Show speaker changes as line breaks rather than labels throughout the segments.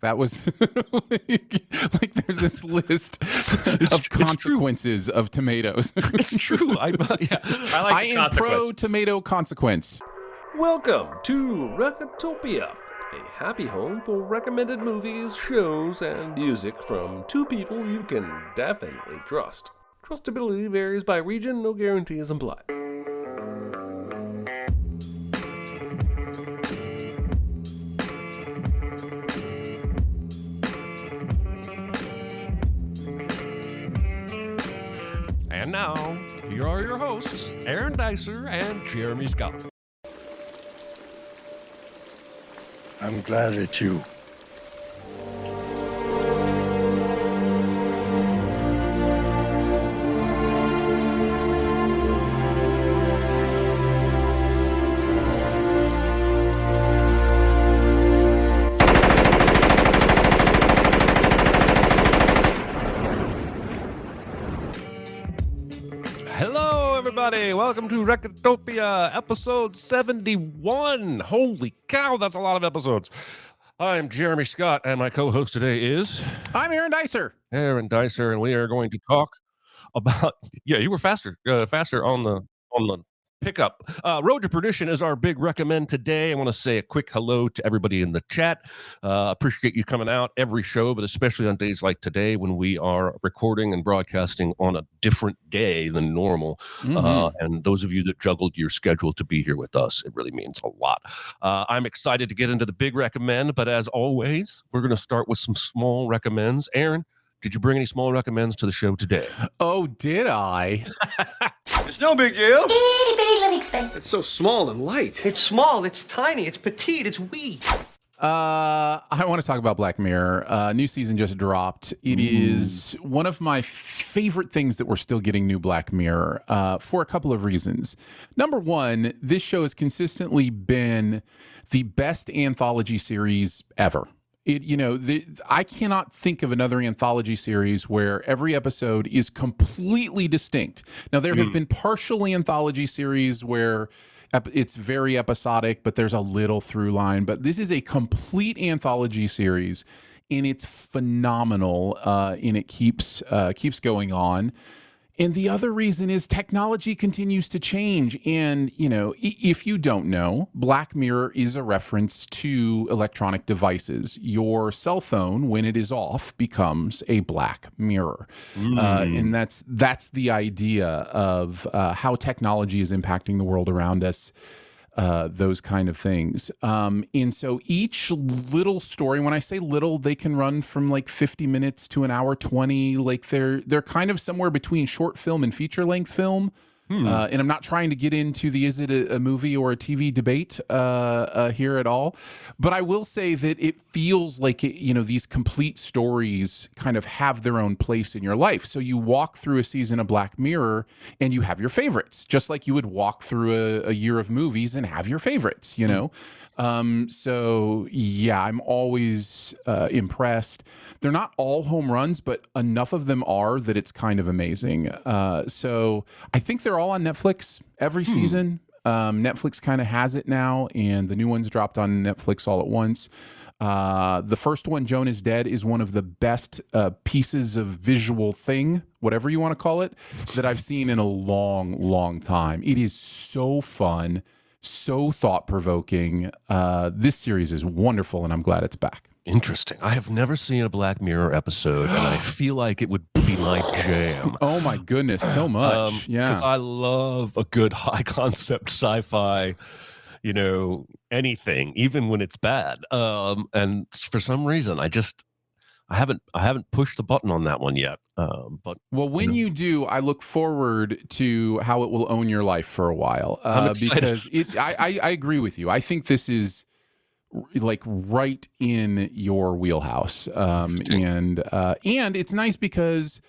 That was like there's this list of consequences of tomatoes.
It's true. I like
I am pro tomato consequence.
Welcome to Recotopia, a happy home for recommended movies, shows, and music from two people you can definitely trust. Trustability varies by region, no guarantees implied.
And now, here are your hosts, Aaron Dicer and Jeremy Scott.
I'm glad it's you.
Hello, everybody. Welcome to Recotopia, episode 71. Holy cow, that's a lot of episodes. I'm Jeremy Scott, and my co-host today is...
I'm Aaron Dicer.
And we are going to talk about... Yeah, you were faster on the pickup. Road to Perdition is our big recommend today. I want to say a quick hello to everybody in the chat. Appreciate you coming out every show, but especially on days like today when we are recording and broadcasting on a different day than normal. And those of you that juggled your schedule to be here with us, it really means a lot. I'm excited to get into the big recommend, but as always, we're going to start with some small recommends. Aaron, did you bring any small recommends to the show today?
Oh, did I?
It's no big deal.
Itty bitty living space.
It's so small and light.
It's small, it's tiny, it's petite, it's wee.
I want to talk about Black Mirror. New season just dropped. It is one of my favorite things that we're still getting new Black Mirror for a couple of reasons. Number one, this show has consistently been the best anthology series ever. I cannot think of another anthology series where every episode is completely distinct. Now, there have been partial anthology series where it's very episodic, but there's a little through line. But this is a complete anthology series, and it's phenomenal, and it keeps going on. And the other reason is technology continues to change. And, if you don't know, Black Mirror is a reference to electronic devices. Your cell phone, when it is off, becomes a black mirror. And that's the idea of how technology is impacting the world around us. Those kind of things. And so each little story, when I say little, they can run from like 50 minutes to an hour 20. Like they're kind of somewhere between short film and feature length film. And I'm not trying to get into is it a movie or a TV debate here at all. But I will say that it feels like, these complete stories kind of have their own place in your life. So you walk through a season of Black Mirror and you have your favorites, just like you would walk through a year of movies and have your favorites, So, yeah, I'm always impressed. They're not all home runs, but enough of them are that it's kind of amazing. So I think they're all on Netflix every season. Netflix kind of has it now, and the new ones dropped on Netflix all at once. The first one, Joan is Dead, is one of the best pieces of visual thing, whatever you want to call it, that I've seen in a long, long time. It is so fun, so thought-provoking. This series is wonderful, and I'm glad it's back.
Interesting. I have never seen a Black Mirror episode, and I feel like it would be my jam.
Oh my goodness, so much.
Because I love a good high concept sci-fi, anything, even when it's bad. And for some reason, I haven't pushed the button on that one yet. But
when you do, I look forward to how it will own your life for a while.
I'm excited.
Because I agree with you. I think this is like right in your wheelhouse. And it's nice because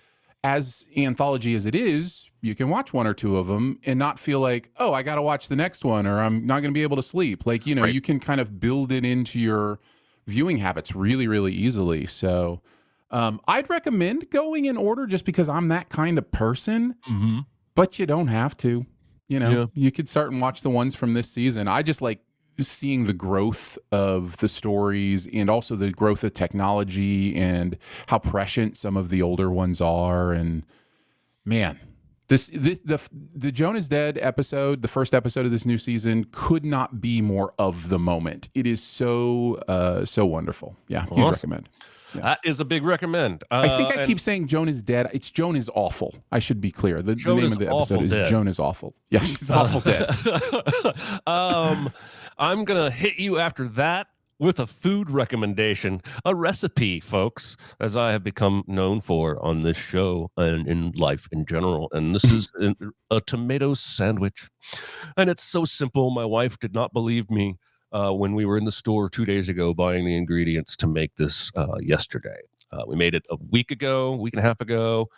as anthology as it is, you can watch one or two of them and not feel like, oh, I got to watch the next one or I'm not going to be able to sleep. Like,
Right.
You can kind of build it into your viewing habits really, really easily. So I'd recommend going in order just because I'm that kind of person, but you don't have to. You could start and watch the ones from this season. I just like seeing the growth of the stories and also the growth of technology and how prescient some of the older ones are. And man, the Joan is Dead episode, the first episode of this new season, could not be more of the moment. It is so wonderful. Yeah, huge recommend. Yeah.
That is a big recommend.
I think I keep saying Joan is Dead. It's Joan is Awful. I should be clear. The name of the episode is Joan is Awful. Yeah, she's awful dead.
I'm going to hit you after that with a food recommendation, a recipe, folks, as I have become known for on this show and in life in general. And this is a tomato sandwich. And it's so simple. My wife did not believe me when we were in the store 2 days ago buying the ingredients to make this yesterday. We made it a week and a half ago.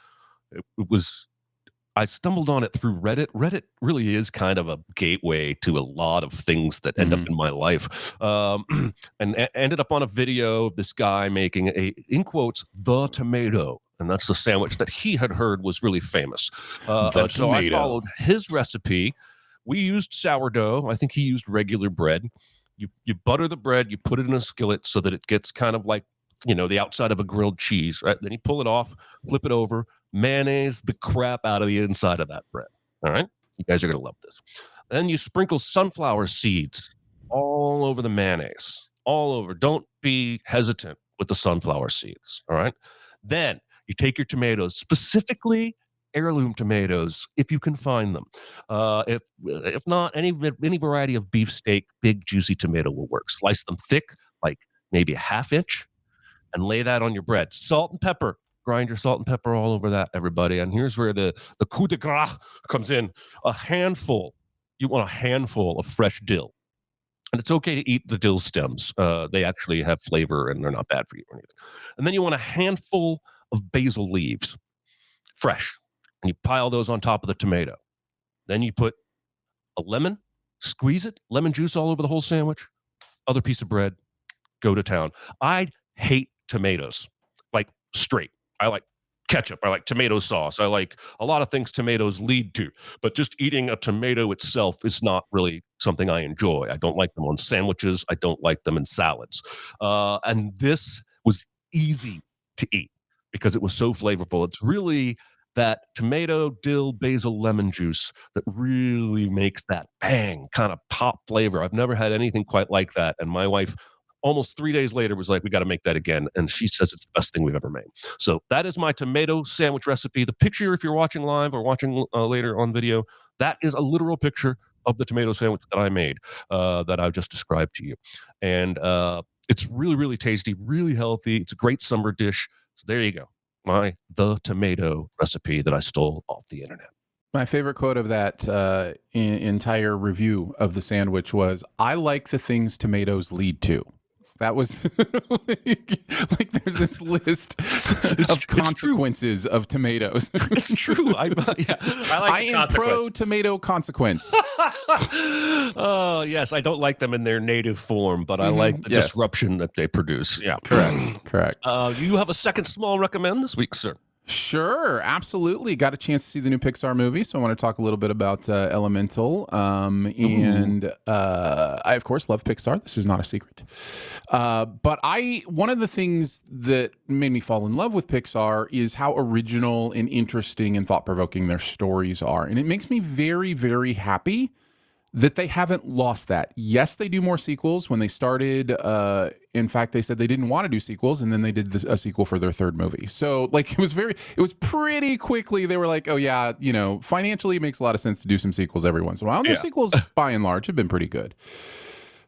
I stumbled on it through Reddit. Reddit really is kind of a gateway to a lot of things that end up in my life. And ended up on a video of this guy making in quotes, the tomato. And that's the sandwich that he had heard was really famous. So I followed his recipe. We used sourdough. I think he used regular bread. You butter the bread, you put it in a skillet so that it gets kind of like, the outside of a grilled cheese, right? Then you pull it off, flip it over, mayonnaise the crap out of the inside of that bread. All right? You guys are going to love this. Then you sprinkle sunflower seeds all over the mayonnaise, all over. Don't be hesitant with the sunflower seeds, all right? Then you take your tomatoes, specifically heirloom tomatoes, if you can find them. If not, any variety of beefsteak, big juicy tomato will work. Slice them thick, like maybe a half inch, and lay that on your bread. Salt and pepper. Grind your salt and pepper all over that, everybody. And here's where the coup de grace comes in. You want a handful of fresh dill. And it's okay to eat the dill stems. They actually have flavor and they're not bad for you or anything. And then you want a handful of basil leaves, fresh. And you pile those on top of the tomato. Then you put a lemon, squeeze it, lemon juice all over the whole sandwich, other piece of bread, go to town. I hate tomatoes, like straight. I like ketchup. I like tomato sauce. I like a lot of things tomatoes lead to. But just eating a tomato itself is not really something I enjoy. I don't like them on sandwiches. I don't like them in salads. And this was easy to eat because it was so flavorful. It's really that tomato, dill, basil, lemon juice that really makes that bang kind of pop flavor. I've never had anything quite like that. And my wife, almost 3 days later, was like, we got to make that again. And she says it's the best thing we've ever made. So that is my tomato sandwich recipe. The picture, if you're watching live or watching later on video, that is a literal picture of the tomato sandwich that I made that I've just described to you. And it's really, really tasty, really healthy. It's a great summer dish. So there you go. The tomato recipe that I stole off the internet.
My favorite quote of that entire review of the sandwich was, I like the things tomatoes lead to. That was like there's this list of consequences of tomatoes.
It's true. I
am pro tomato consequence.
Oh, yes. I don't like them in their native form, but I like the disruption that they produce. Yeah.
Correct.
You have a second small recommend this week, sir.
Sure, absolutely. Got a chance to see the new Pixar movie, so I want to talk a little bit about Elemental. And I, of course, love Pixar. This is not a secret. But one of the things that made me fall in love with Pixar is how original and interesting and thought-provoking their stories are. And it makes me very, very happy that they haven't lost that. Yes, they do more sequels. When they started, in fact, they said they didn't want to do sequels, and then they did a sequel for their third movie. So, like, it was pretty quickly, they were like, oh yeah, financially it makes a lot of sense to do some sequels every once in a while. And their sequels, by and large, have been pretty good.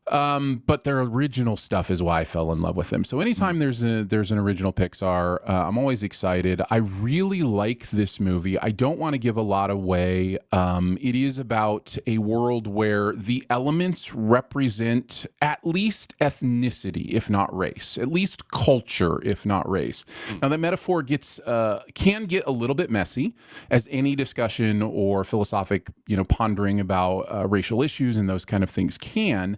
But their original stuff is why I fell in love with them. So anytime there's an original Pixar, I'm always excited. I really like this movie. I don't want to give a lot away. It is about a world where the elements represent at least ethnicity, if not race, at least culture, if not race. Now that metaphor can get a little bit messy, as any discussion or philosophic, pondering about racial issues and those kind of things can.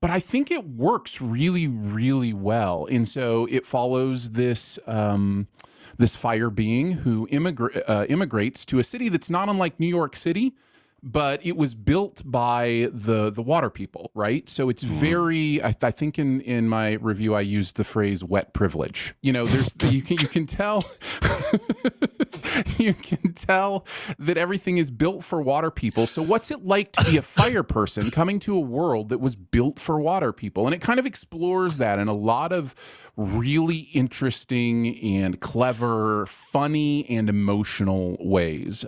But I think it works really, really well. And so it follows this fire being who immigrates to a city that's not unlike New York City, but it was built by the water people, right? So it's very. I think in my review I used the phrase "wet privilege." You know, there's you can tell you can tell that everything is built for water people. So what's it like to be a fire person coming to a world that was built for water people? And it kind of explores that in a lot of really interesting and clever, funny and emotional ways.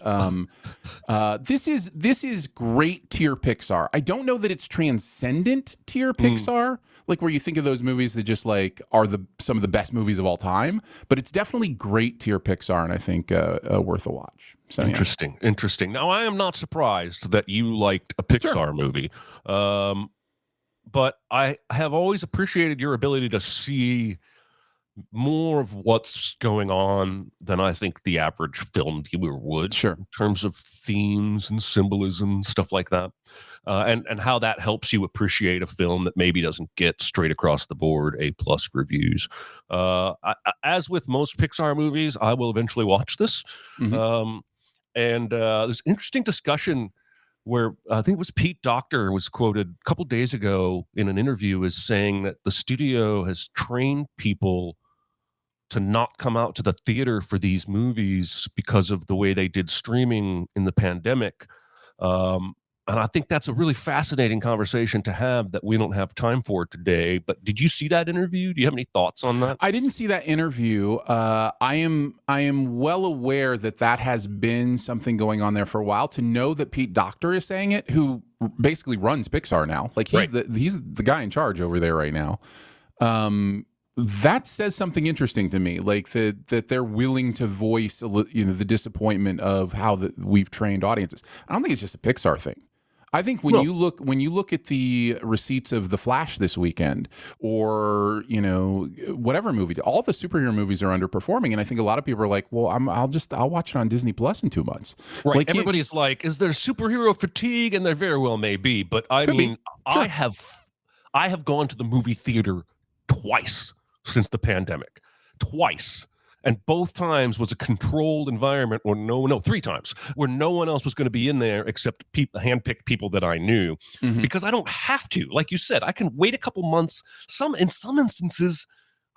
This is great tier Pixar. I don't know that it's transcendent tier Pixar, like where you think of those movies that just like are some of the best movies of all time, but it's definitely great tier Pixar, and I think worth a watch. So,
Interesting. Now, I am not surprised that you liked a Pixar movie, but I have always appreciated your ability to see more of what's going on than I think the average film viewer would.
Sure.
In terms of themes and symbolism, stuff like that, and how that helps you appreciate a film that maybe doesn't get straight across the board A+ reviews. As with most Pixar movies, I will eventually watch this. And there's interesting discussion where I think it was Pete Docter was quoted a couple days ago in an interview as saying that the studio has trained people to not come out to the theater for these movies because of the way they did streaming in the pandemic. And I think that's a really fascinating conversation to have that we don't have time for today. But did you see that interview? Do you have any thoughts on that?
I didn't see that interview. I am well aware that has been something going on there for a while. To know that Pete Docter is saying it, who basically runs Pixar now, like he's the guy in charge over there right now. That says something interesting to me, like that they're willing to voice the disappointment of how we've trained audiences. I don't think it's just a Pixar thing. I think when you look at the receipts of The Flash this weekend, or whatever movie, all the superhero movies are underperforming, and I think a lot of people are like, "Well, I'll watch it on Disney Plus in 2 months."
Right?
Like,
everybody's like, "Is there superhero fatigue?" And there very well may be, but I mean, sure. I have gone to the movie theater twice since the pandemic, twice. And both times was a controlled environment where 3 times where no one else was going to be in there except handpicked people that I knew, because I don't have to. Like you said, I can wait a couple months. In some instances,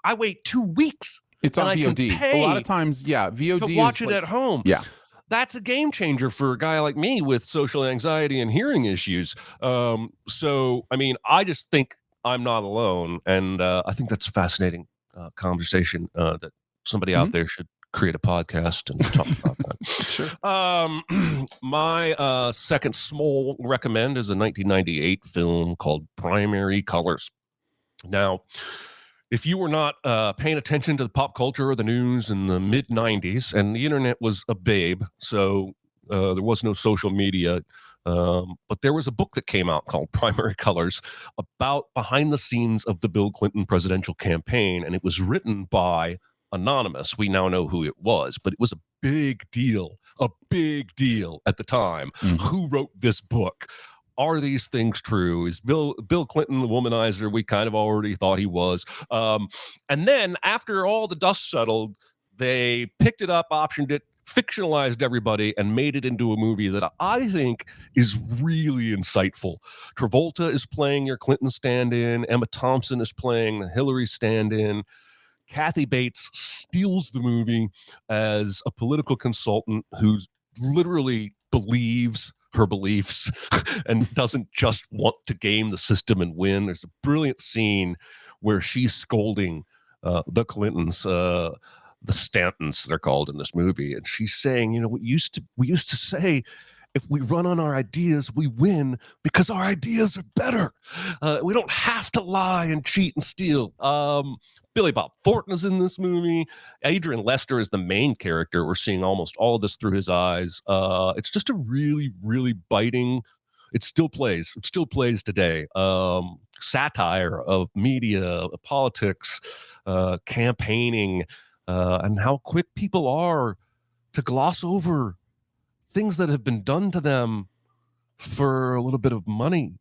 I wait 2 weeks.
It's on VOD. A lot of times, VOD
to watch it at home.
Yeah.
That's a game changer for a guy like me with social anxiety and hearing issues. So, I mean, I just think I'm not alone. And I think that's a fascinating conversation that somebody out there should create a podcast and talk about that.
Sure.
My second small recommend is a 1998 film called Primary Colors. Now, if you were not paying attention to the pop culture or the news in the mid-90s, and the internet was a babe, so there was no social media, but there was a book that came out called Primary Colors about behind the scenes of the Bill Clinton presidential campaign, and it was written by Anonymous. We now know who it was, but it was a big deal at the time. Who wrote this book? Are these things true? Is Bill Clinton the womanizer we kind of already thought he was? And then after all the dust settled, they picked it up, optioned it, fictionalized everybody, and made it into a movie that I think is really insightful. Travolta is playing your Clinton stand-in. Emma Thompson is playing the Hillary stand-in. Kathy Bates steals the movie as a political consultant who literally believes her beliefs and doesn't just want to game the system and win. There's a brilliant scene where she's scolding the Clintons, the Stantons, they're called in this movie, and she's saying, we used to say, if we run on our ideas, we win because our ideas are better. We don't have to lie and cheat and steal. Billy Bob Thornton is in this movie. Adrian Lester is the main character. We're seeing almost all of this through his eyes. It's just a really, really biting. It still plays. It still plays today. Satire of media, politics, campaigning, and how quick people are to gloss over things that have been done to them for a little bit of money.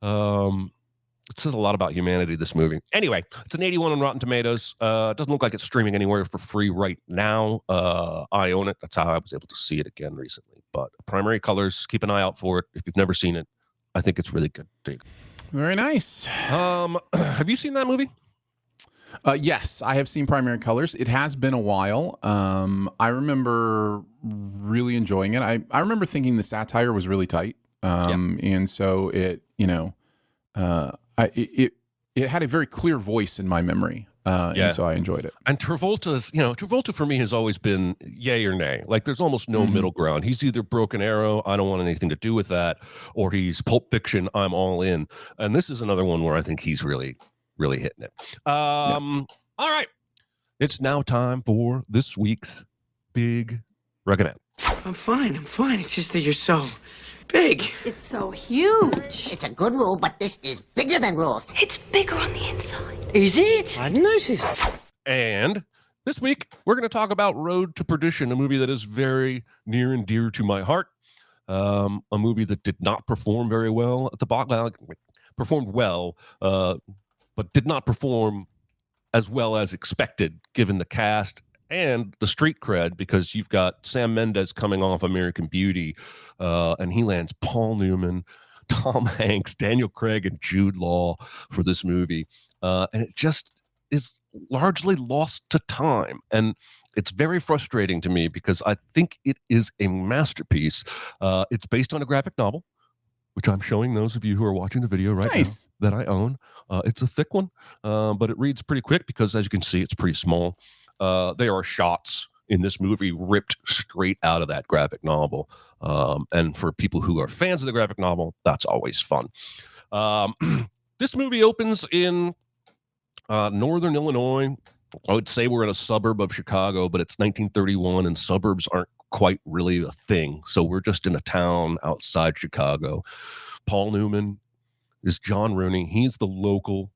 It says a lot about humanity, this movie. Anyway, it's an 81 on Rotten Tomatoes. It doesn't look like it's streaming anywhere for free right now. I own it. That's how I was able to see it again recently. But Primary Colors, keep an eye out for it. If you've never seen it, I think it's really good.
Very nice.
Have you seen that movie?
Yes, I have seen Primary Colors. It has been a while. I remember really enjoying it. I remember thinking the satire was really tight. And so it, it had a very clear voice in my memory. And so I enjoyed it.
And Travolta for me has always been yay or nay. Like there's almost no middle ground. He's either Broken Arrow, I don't want anything to do with that, or he's Pulp Fiction, I'm all in. And this is another one where I think he's really hitting it. All right. It's now time for this week's Big Recommend.
I'm fine. It's just that you're so big.
It's so huge.
It's a good rule, but this is bigger than rules.
It's bigger on the inside.
Is it? I noticed.
And this week, we're going to talk about Road to Perdition, a movie that is very near and dear to my heart. A movie that did not perform very well at the box. Performed well, but did not perform as well as expected, given the cast and the street cred, because you've got Sam Mendes coming off American Beauty, and he lands Paul Newman, Tom Hanks, Daniel Craig, and Jude Law for this movie. And it just is largely lost to time. And it's very frustrating to me because I think it is a masterpiece. It's based on a graphic novel, which I'm showing those of you who are watching the video right now that I own. It's a thick one, but it reads pretty quick because, as you can see, it's pretty small. There are shots in this movie ripped straight out of that graphic novel. And for people who are fans of the graphic novel, that's always fun. This movie opens in northern Illinois. I would say we're in a suburb of Chicago, but it's 1931 and suburbs aren't quite really a thing. So we're just in a town outside Chicago. Paul Newman is John Rooney. He's the local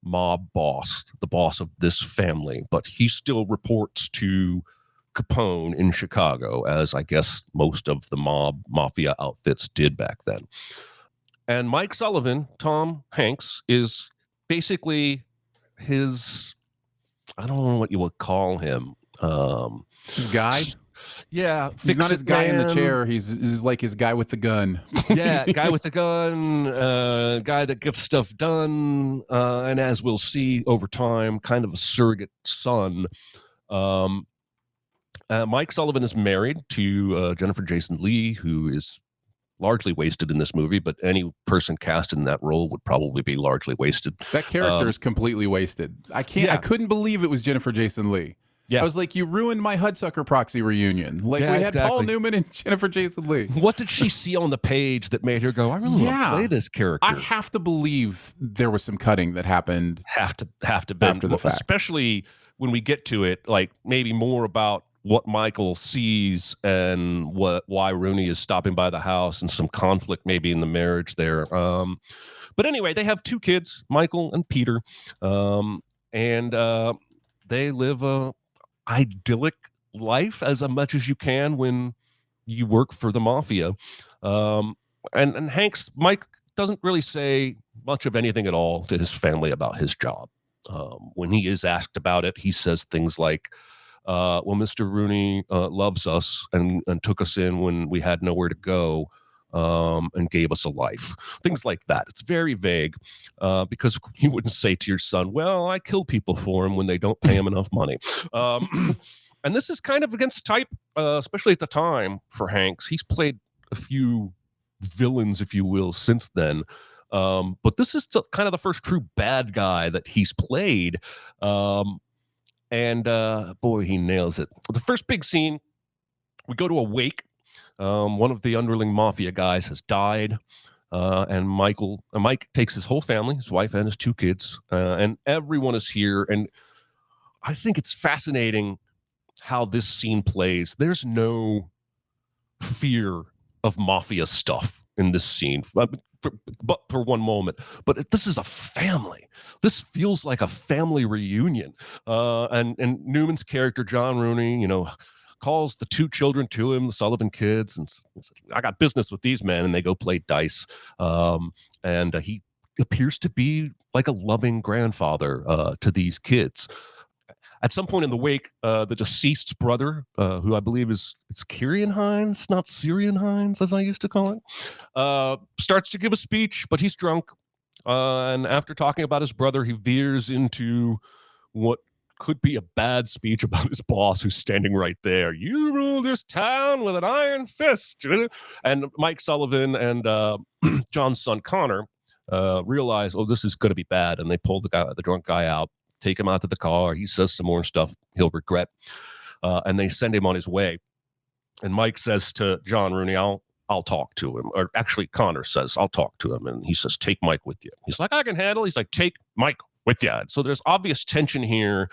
mob boss, the boss of this family, but he still reports to Capone in Chicago, as I guess most of the mafia outfits did back then. And Mike Sullivan, Tom Hanks, is basically his, I don't know what you would call him.
Guide?
Yeah,
he's not his guy in the chair. He's like his guy with the gun.
Yeah, guy with the gun, guy that gets stuff done, and as we'll see over time, kind of a surrogate son. Mike Sullivan is married to Jennifer Jason Leigh, who is largely wasted in this movie, but any person cast in that role would probably be largely wasted.
That character is completely wasted. I couldn't believe it was Jennifer Jason Leigh. Yeah. I was like, you ruined my Hudsucker Proxy reunion. Like, we had Paul Newman and Jennifer Jason Leigh.
What did she see on the page that made her go, I really want to play this character?
I have to believe there was some cutting that happened.
Have to be after the fact. Especially when we get to it, like maybe more about what Michael sees and why Rooney is stopping by the house and some conflict maybe in the marriage there. But anyway, they have two kids, Michael and Peter, and they live a idyllic life as much as you can when you work for the mafia. And Mike doesn't really say much of anything at all to his family about his job. When he is asked about it, he says things like, well, Mr. Rooney loves us and took us in when we had nowhere to go, and gave us a life. Things like that. It's very vague, because you wouldn't say to your son, well, I kill people for him when they don't pay him enough money. And this is kind of against type, especially at the time for Hanks. He's played a few villains, if you will, since then. But this is kind of the first true bad guy that he's played. And boy, he nails it. The first big scene, we go to a wake. One of the underling mafia guys has died, and Mike takes his whole family, his wife and his two kids, and everyone is here. And I think it's fascinating how this scene plays. There's no fear of mafia stuff in this scene, but for one moment. But this is a family. This feels like a family reunion. And Newman's character, John Rooney, calls the two children to him, the Sullivan kids, and says, I got business with these men, and they go play dice. And he appears to be like a loving grandfather to these kids. At some point in the wake, the deceased's brother, who I believe it's Kieran Hines, not Syrian Hines, as I used to call it, starts to give a speech, but he's drunk. And after talking about his brother, he veers into what could be a bad speech about his boss, who's standing right there. You rule this town with an iron fist. And Mike Sullivan and John's son Connor realize, oh, this is going to be bad. And they pull the drunk guy out, take him out to the car. He says some more stuff he'll regret. And they send him on his way. And Mike says to John Rooney, I'll talk to him. Or actually, Connor says, I'll talk to him. And he says, take Mike with you. He's like, I can handle it. He's like, take Mike with you. So there's obvious tension here.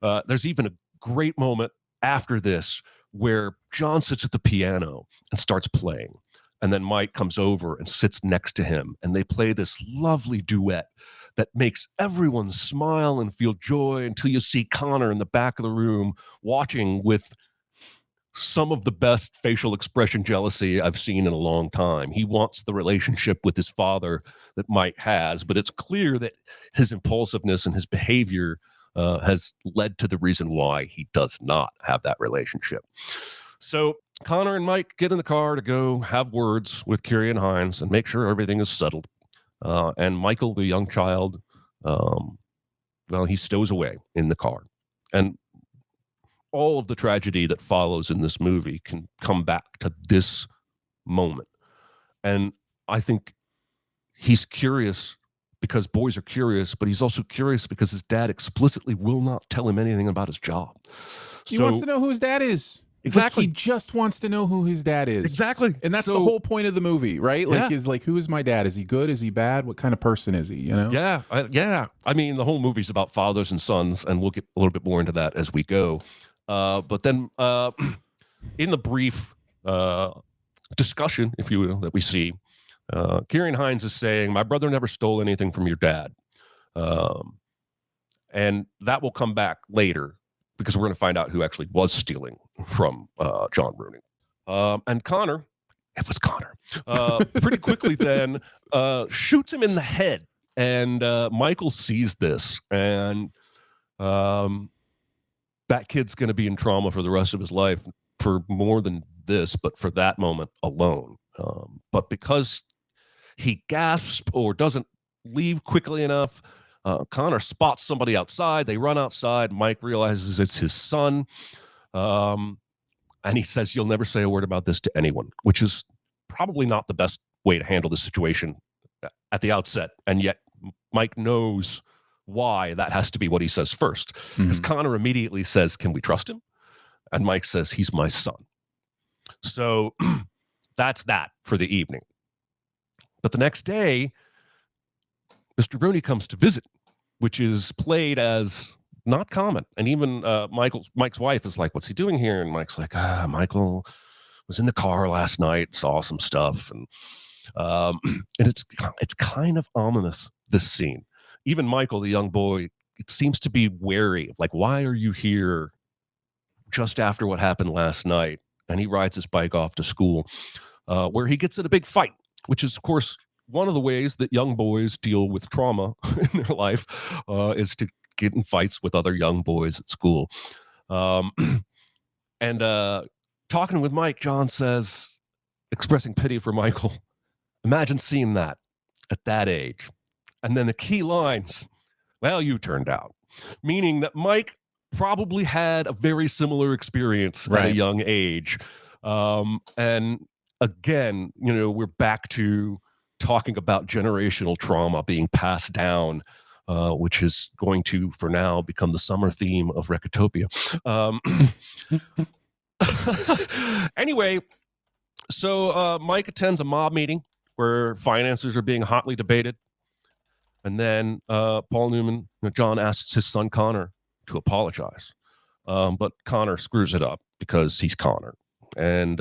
There's even a great moment after this where John sits at the piano and starts playing. And then Mike comes over and sits next to him. And they play this lovely duet that makes everyone smile and feel joy until you see Connor in the back of the room watching with some of the best facial expression jealousy I've seen in a long time. He wants the relationship with his father that Mike has, but it's clear that his impulsiveness and his behavior has led to the reason why he does not have that relationship. So Connor and Mike get in the car to go have words with Kieran Hines and make sure everything is settled. And Michael, the young child, he stows away in the car. And all of the tragedy that follows in this movie can come back to this moment. And I think he's curious because boys are curious, but he's also curious because his dad explicitly will not tell him anything about his job.
He wants to know who his dad is.
Exactly.
Like he just wants to know who his dad is.
Exactly.
And that's the whole point of the movie, right? Like,
yeah.
who is my dad? Is he good? Is he bad? What kind of person is he? You know?
Yeah. I mean, the whole movie's about fathers and sons, and we'll get a little bit more into that as we go. But then in the brief discussion, if you will, that we see, Kieran Hines is saying, my brother never stole anything from your dad. And that will come back later because we're going to find out who actually was stealing from John Rooney. And Connor, it was Connor, pretty quickly then shoots him in the head. And Michael sees this, and that kid's going to be in trauma for the rest of his life for more than this, but for that moment alone. But because he gasps or doesn't leave quickly enough, Connor spots somebody outside. They run outside. Mike realizes it's his son. And he says, you'll never say a word about this to anyone, which is probably not the best way to handle the situation at the outset. And yet Mike knows why that has to be what he says first. Because Connor immediately says, can we trust him? And Mike says, he's my son. So that's that for the evening. But the next day, Mr. Rooney comes to visit, which is played as not common. And even Mike's wife is like, what's he doing here? And Mike's like, Michael was in the car last night, saw some stuff. And it's kind of ominous, this scene. Even Michael, the young boy, it seems to be wary of, like, why are you here just after what happened last night? And he rides his bike off to school, where he gets in a big fight, which is, of course, one of the ways that young boys deal with trauma in their life is to get in fights with other young boys at school. And talking with Mike, John says, expressing pity for Michael, imagine seeing that at that age. And then the key lines, well, you turned out, meaning that Mike probably had a very similar experience at a young age. And again, we're back to talking about generational trauma being passed down, which is going to, for now, become the summer theme of Recotopia. Anyway, so Mike attends a mob meeting where finances are being hotly debated. And then Paul Newman, John asks his son Connor to apologize. But Connor screws it up because he's Connor. And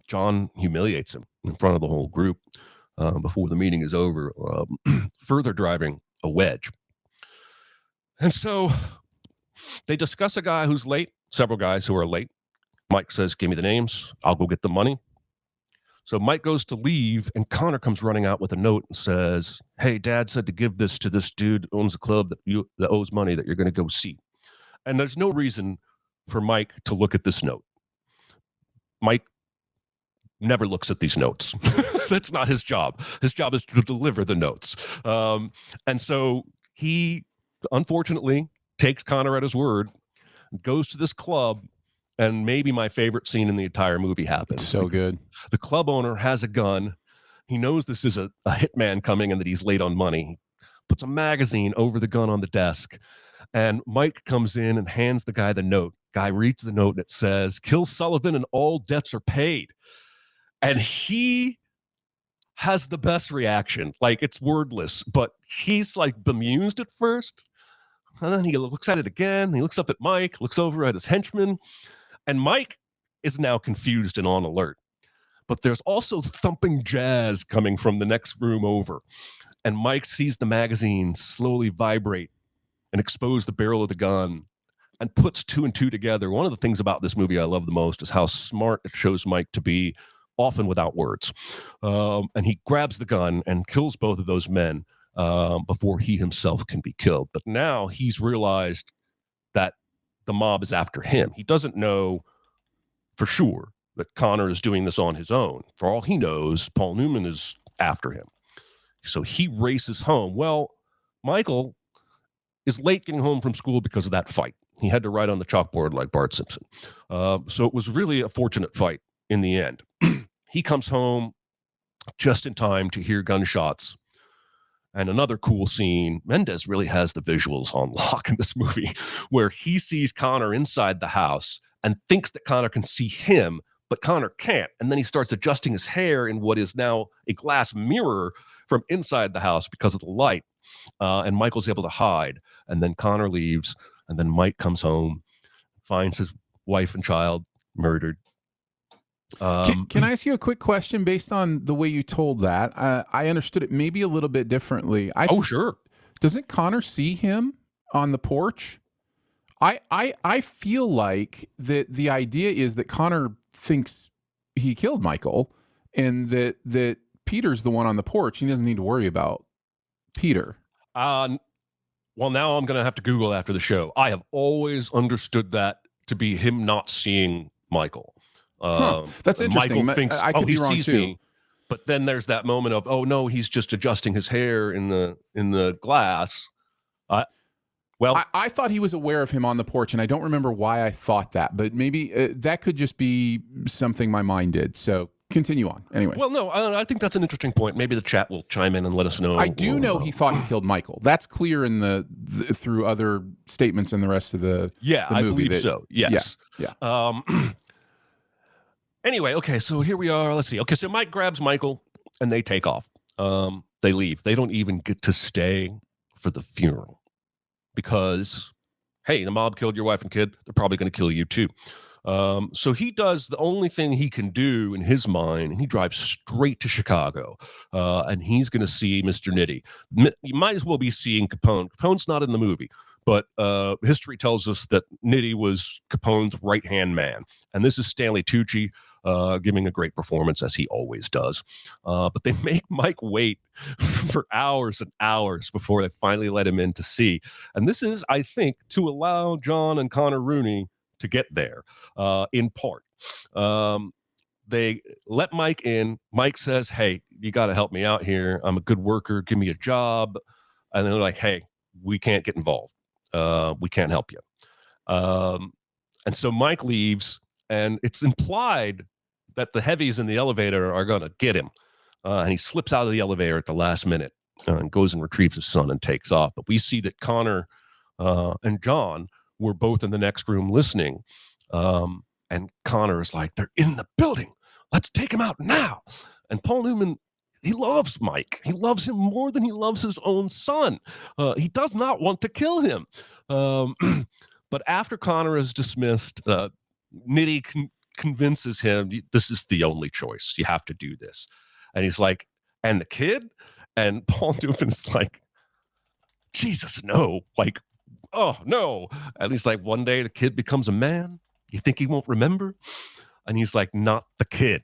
John humiliates him in front of the whole group before the meeting is over, further driving a wedge. And so they discuss a guy who's late, several guys who are late. Mike says, give me the names. I'll go get the money. So Mike goes to leave, and Connor comes running out with a note and says, hey, Dad said to give this to this dude who owns a club that owes money that you're going to go see. And there's no reason for Mike to look at this note. Mike never looks at these notes. That's not his job. His job is to deliver the notes. And so he, unfortunately, takes Connor at his word, goes to this club, and maybe my favorite scene in the entire movie happens.
So good.
The club owner has a gun. He knows this is a hitman coming and that he's late on money. He puts a magazine over the gun on the desk, and Mike comes in and hands the guy the note. Guy reads the note and it says, "Kill Sullivan and all debts are paid." And he has the best reaction. Like, it's wordless, but he's like bemused at first. And then he looks at it again. He looks up at Mike, looks over at his henchman, and Mike is now confused and on alert. But there's also thumping jazz coming from the next room over. And Mike sees the magazine slowly vibrate and expose the barrel of the gun and puts two and two together. One of the things about this movie I love the most is how smart it shows Mike to be, often without words. And he grabs the gun and kills both of those men before he himself can be killed. But now he's realized that the mob is after him. He doesn't know for sure that Connor is doing this on his own. For all he knows, Paul Newman is after him. So he races home. Well, Michael is late getting home from school because of that fight. He had to write on the chalkboard like Bart Simpson. So it was really a fortunate fight in the end. He comes home just in time to hear gunshots. And another cool scene, Mendes really has the visuals on lock in this movie, where he sees Connor inside the house and thinks that Connor can see him, but Connor can't. And then he starts adjusting his hair in what is now a glass mirror from inside the house because of the light. And Michael's able to hide. And then Connor leaves. And then Mike comes home, finds his wife and child murdered.
Can I ask you a quick question based on the way you told that? I understood it maybe a little bit differently.
Sure.
Doesn't Connor see him on the porch? I feel like that the idea is that Connor thinks he killed Michael, and that Peter's the one on the porch. He doesn't need to worry about Peter.
Well, now I'm going to have to Google after the show. I have always understood that to be him not seeing Michael.
That's interesting.
Michael thinks,
I could be wrong
sees
too.
me. But then there's that moment of, oh no, he's just adjusting his hair in the glass.
I thought he was aware of him on the porch, and I don't remember why I thought that, but maybe that could just be something my mind did. So continue on. Anyways.
Well, no, I think that's an interesting point. Maybe the chat will chime in and let us know.
I do know he thought he killed Michael. That's clear in the through other statements in the rest of the movie.
I believe so. Yes.
Yeah.
Anyway, okay, so here we are. Let's see. Okay, so Mike grabs Michael, and they take off. They leave. They don't even get to stay for the funeral because, hey, the mob killed your wife and kid. They're probably going to kill you too. So he does the only thing he can do in his mind, and he drives straight to Chicago, and he's going to see Mr. Nitti. You might as well be seeing Capone. Capone's not in the movie, but history tells us that Nitti was Capone's right-hand man, and this is Stanley Tucci giving a great performance, as he always does. But they make Mike wait for hours and hours before they finally let him in to see. And this is, I think, to allow John and Connor Rooney to get there, in part. They let Mike in. Mike says, hey, you got to help me out here. I'm a good worker. Give me a job. And they're like, hey, we can't get involved. We can't help you. And so Mike leaves, and it's implied that the heavies in the elevator are going to get him. And he slips out of the elevator at the last minute and goes and retrieves his son and takes off. But we see that Connor and John were both in the next room listening. And Connor is like, they're in the building. Let's take him out now. And Paul Newman, he loves Mike. He loves him more than he loves his own son. He does not want to kill him. But after Connor is dismissed, Nitti convinces him, this is the only choice. You have to do this. And he's like, and the kid? And Paul Newman's like, Jesus, no. Like, oh, no. And he's like, one day the kid becomes a man. You think he won't remember? And he's like, not the kid.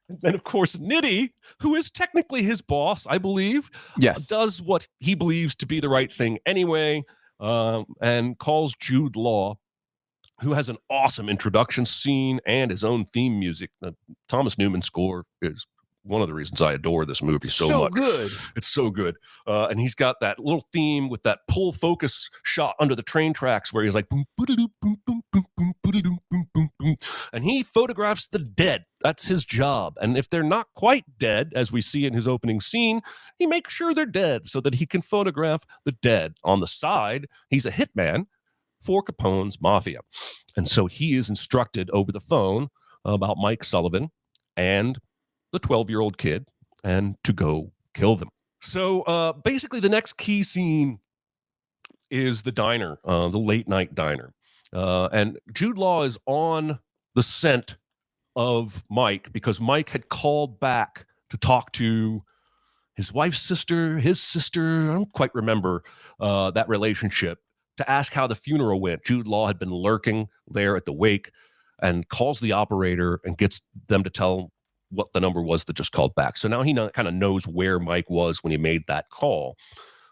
And then, of course, Nitti, who is technically his boss, I believe,
yes,
does what he believes to be the right thing anyway. and calls Jude Law, who has an awesome introduction scene and his own theme music. The Thomas Newman score is one of the reasons I adore this movie so much.
Good.
It's so good. And he's got that little theme with that pull focus shot under the train tracks where he's like, boom, boom, boom, boom, boom, boom, boom, boom, boom, boom. And he photographs the dead. That's his job. And if they're not quite dead, as we see in his opening scene, he makes sure they're dead so that he can photograph the dead. On the side, he's a hitman for Capone's mafia. And so he is instructed over the phone about Mike Sullivan and the 12-year-old kid and to go kill them. So basically the next key scene is the diner, the late night diner. And Jude Law is on the scent of Mike because Mike had called back to talk to his wife's sister, his sister. I don't quite remember that relationship, to ask how the funeral went. Jude Law had been lurking there at the wake and calls the operator and gets them to tell what the number was that just called back. So now he kind of knows where Mike was when he made that call.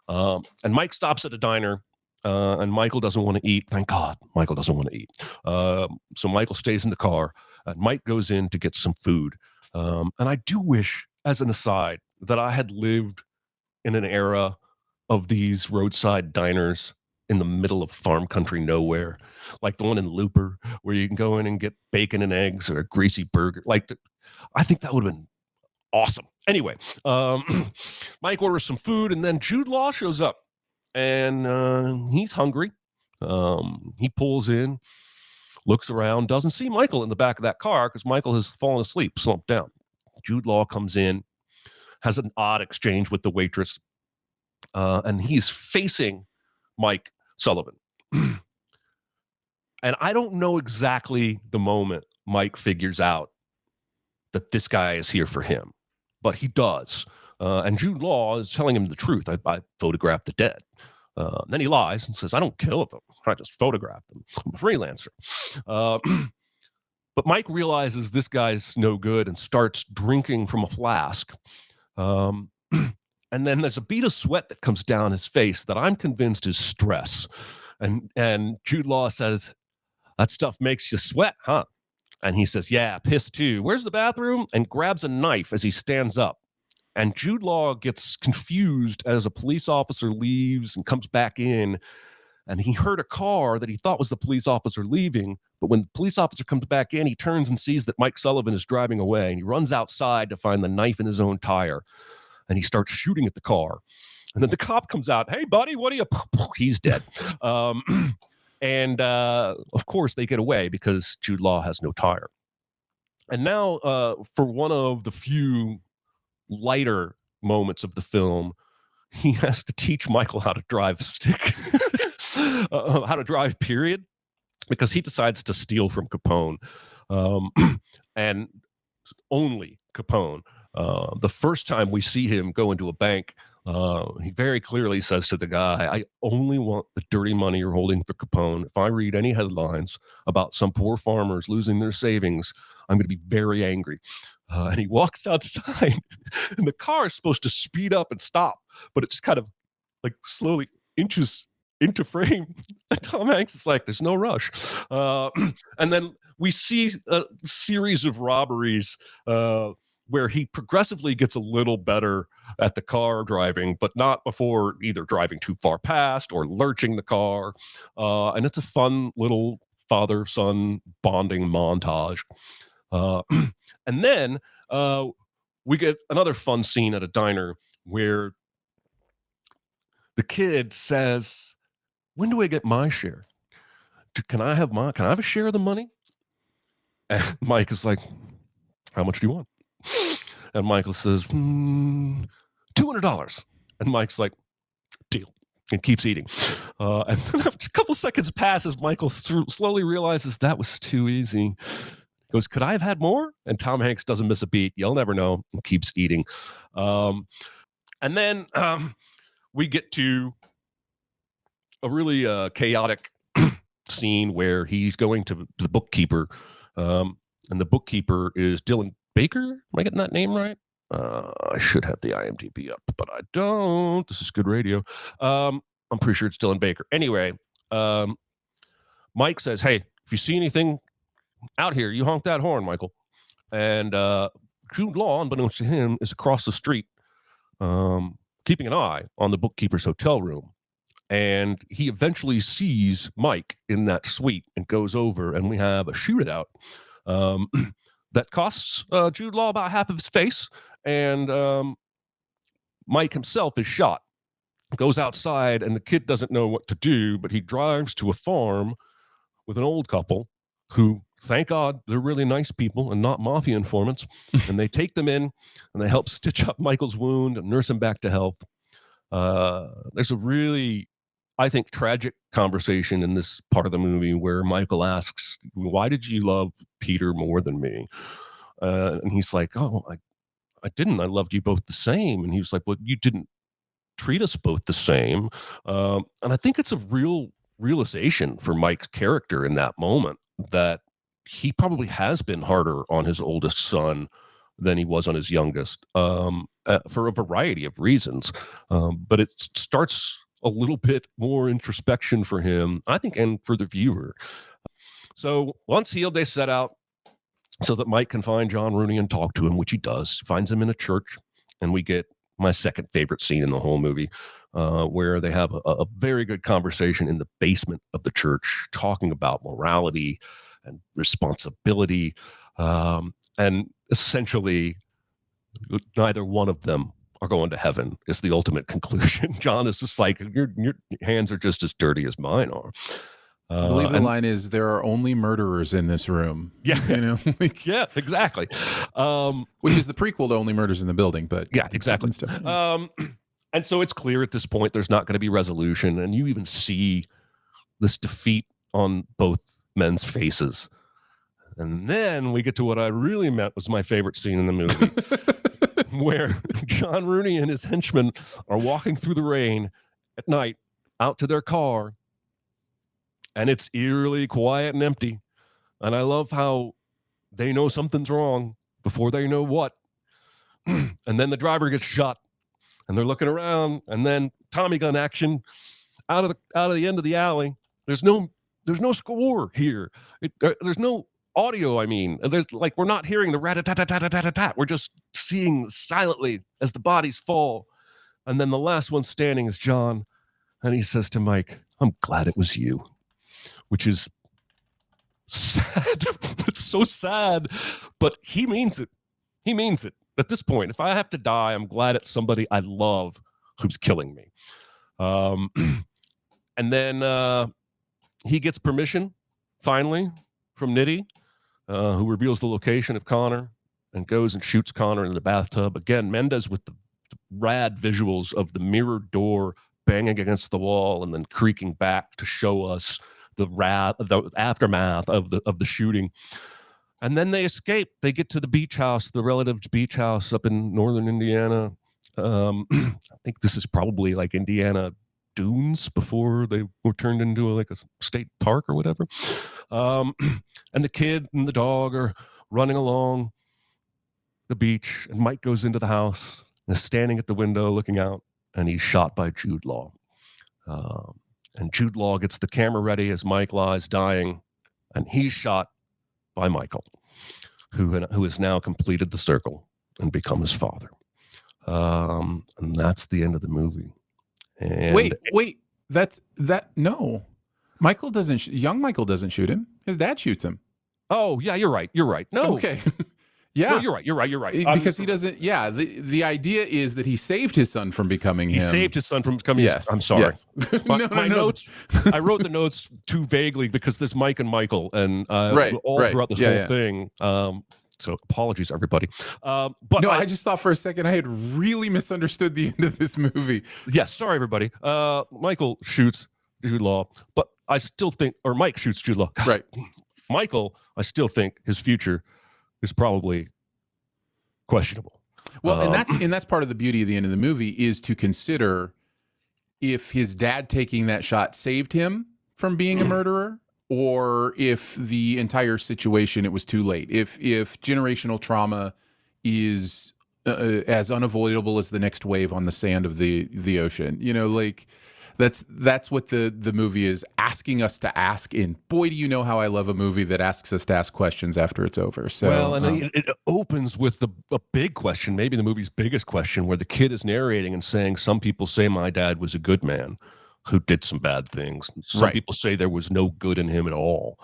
And Mike stops at a diner, and Michael doesn't want to eat. Thank God, Michael doesn't want to eat. So Michael stays in the car, and Mike goes in to get some food. And I do wish, as an aside, that I had lived in an era of these roadside diners in the middle of farm country nowhere, like the one in Looper, where you can go in and get bacon and eggs or a greasy burger. I think that would have been awesome. Anyway, Mike orders some food, and then Jude Law shows up, and he's hungry. He pulls in, looks around, doesn't see Michael in the back of that car because Michael has fallen asleep, slumped down. Jude Law comes in, has an odd exchange with the waitress, and he's facing Mike Sullivan. And I don't know exactly the moment Mike figures out that this guy is here for him, but he does. And Jude Law is telling him the truth. I photographed the dead. Then he lies and says, I don't kill them. I just photograph them. I'm a freelancer. But Mike realizes this guy's no good and starts drinking from a flask. And then there's a bead of sweat that comes down his face that I'm convinced is stress. And Jude Law says, that stuff makes you sweat, huh? And he says, yeah, piss too. Where's the bathroom? And grabs a knife as he stands up. And Jude Law gets confused as a police officer leaves and comes back in. And he heard a car that he thought was the police officer leaving. But when the police officer comes back in, he turns and sees that Mike Sullivan is driving away. And he runs outside to find the knife in his own tire. And he starts shooting at the car. And then the cop comes out. Hey, buddy, what are you? He's dead. And of course, they get away because Jude Law has no tire. And now, for one of the few lighter moments of the film, he has to teach Michael how to drive stick, how to drive, period, because he decides to steal from Capone, and only Capone. The first time we see him go into a bank, he very clearly says to the guy, I only want the dirty money you're holding for Capone. If I read any headlines about some poor farmers losing their savings, I'm going to be very angry. And he walks outside, and the car is supposed to speed up and stop, but it just kind of like slowly inches into frame. And Tom Hanks is like, there's no rush. And then we see a series of robberies where he progressively gets a little better at the car driving, but not before either driving too far past or lurching the car. And it's a fun little father-son bonding montage. And then we get another fun scene at a diner where the kid says, when do I get my share? Can I have a share of the money? And Mike is like, how much do you want? And Michael says, $200. And Mike's like, deal, and keeps eating. And then after a couple seconds passes, Michael slowly realizes that was too easy. He goes, could I have had more? And Tom Hanks doesn't miss a beat. You'll never know, and keeps eating. And then we get to a really chaotic scene where he's going to the bookkeeper, and the bookkeeper is Dylan Baker. Am I getting that name right? I should have the IMDb up, but I don't. This is good radio. I'm pretty sure it's still in Baker. Anyway, Mike says, "Hey, if you see anything out here, you honk that horn, Michael." And Jude Law, unbeknownst to him, is across the street, keeping an eye on the bookkeeper's hotel room. And he eventually sees Mike in that suite and goes over, and we have a shootout that costs Jude Law about half of his face. And Mike himself is shot, goes outside, and the kid doesn't know what to do, but he drives to a farm with an old couple who, thank God, they're really nice people and not mafia informants. And they take them in and they help stitch up Michael's wound and nurse him back to health. There's a really, I think, tragic conversation in this part of the movie where Michael asks, "Why did you love Peter more than me?" And he's like, "Oh, I didn't. I loved you both the same." And he was like, "Well, you didn't treat us both the same." And I think it's a real realization for Mike's character in that moment that he probably has been harder on his oldest son than he was on his youngest, for a variety of reasons. But it starts a little bit more introspection for him, I think, and for the viewer. So once healed, they set out so that Mike can find John Rooney and talk to him, which he does. Finds him in a church, and we get my second favorite scene in the whole movie, where they have a very good conversation in the basement of the church, talking about morality and responsibility, and essentially neither one of them are going to heaven is the ultimate conclusion. John is just like, your hands are just as dirty as mine are.
I believe the line is, "There are only murderers in this room."
Yeah,
like,
yeah, exactly.
Which is the prequel to Only Murders in the Building, but
yeah, exactly. And so it's clear at this point there's not going to be resolution, and you even see this defeat on both men's faces. And then we get to what I really meant was my favorite scene in the movie, where John Rooney and his henchmen are walking through the rain at night out to their car, and it's eerily quiet and empty. And I love how they know something's wrong before they know what. And then the driver gets shot, and they're looking around, and then Tommy gun action out of the end of the alley. There's no score here. There's no audio. I mean, there's like, we're not hearing the rat-a-tat-tat-tat-tat-tat. We're just seeing silently as the bodies fall. And then the last one standing is John, and he says to Mike, "I'm glad it was you," which is sad. It's so sad, but he means it. He means it. At this point, if I have to die, I'm glad it's somebody I love who's killing me. And then he gets permission, finally, from Nitty, who reveals the location of Connor and goes and shoots Connor in the bathtub. Again, Mendes with the rad visuals of the mirror door banging against the wall and then creaking back to show us the aftermath of the shooting. And then they escape. They get to the beach house, the relative's beach house up in northern Indiana. I think this is probably like Indiana dunes before they were turned into like a state park or whatever. And the kid and the dog are running along the beach, and Mike goes into the house and is standing at the window looking out, and he's shot by Jude Law. And Jude Law gets the camera ready as Mike lies dying, and he's shot by Michael, who has now completed the circle and become his father. And that's the end of the movie. And
wait, no. Michael doesn't, young Michael doesn't shoot him. His dad shoots him.
Oh, yeah, you're right. No.
Okay. Yeah.
No, you're right.
Because he doesn't, the idea is that he saved his son from becoming him.
He saved his son from becoming
yes.
I'm sorry.
Yes.
My notes, I wrote the notes too vaguely because there's Mike and Michael, and throughout this whole thing. So apologies, everybody. But
no, I just thought for a second I had really misunderstood the end of this movie.
Yes, sorry, everybody. Michael shoots Jude Law, but I still think, or Mike shoots Jude Law.
Right.
Michael, I still think his future is probably questionable.
Well, and that's part of the beauty of the end of the movie is to consider if his dad taking that shot saved him from being a murderer, or if the entire situation, it was too late. If generational trauma is as unavoidable as the next wave on the sand of the ocean, That's what the movie is asking us to ask. And boy, do you know how I love a movie that asks us to ask questions after it's over. So,
well, and it opens with a big question, maybe the movie's biggest question, where the kid is narrating and saying, "Some people say my dad was a good man who did some bad things. Some
Right.
people say there was no good in him at all."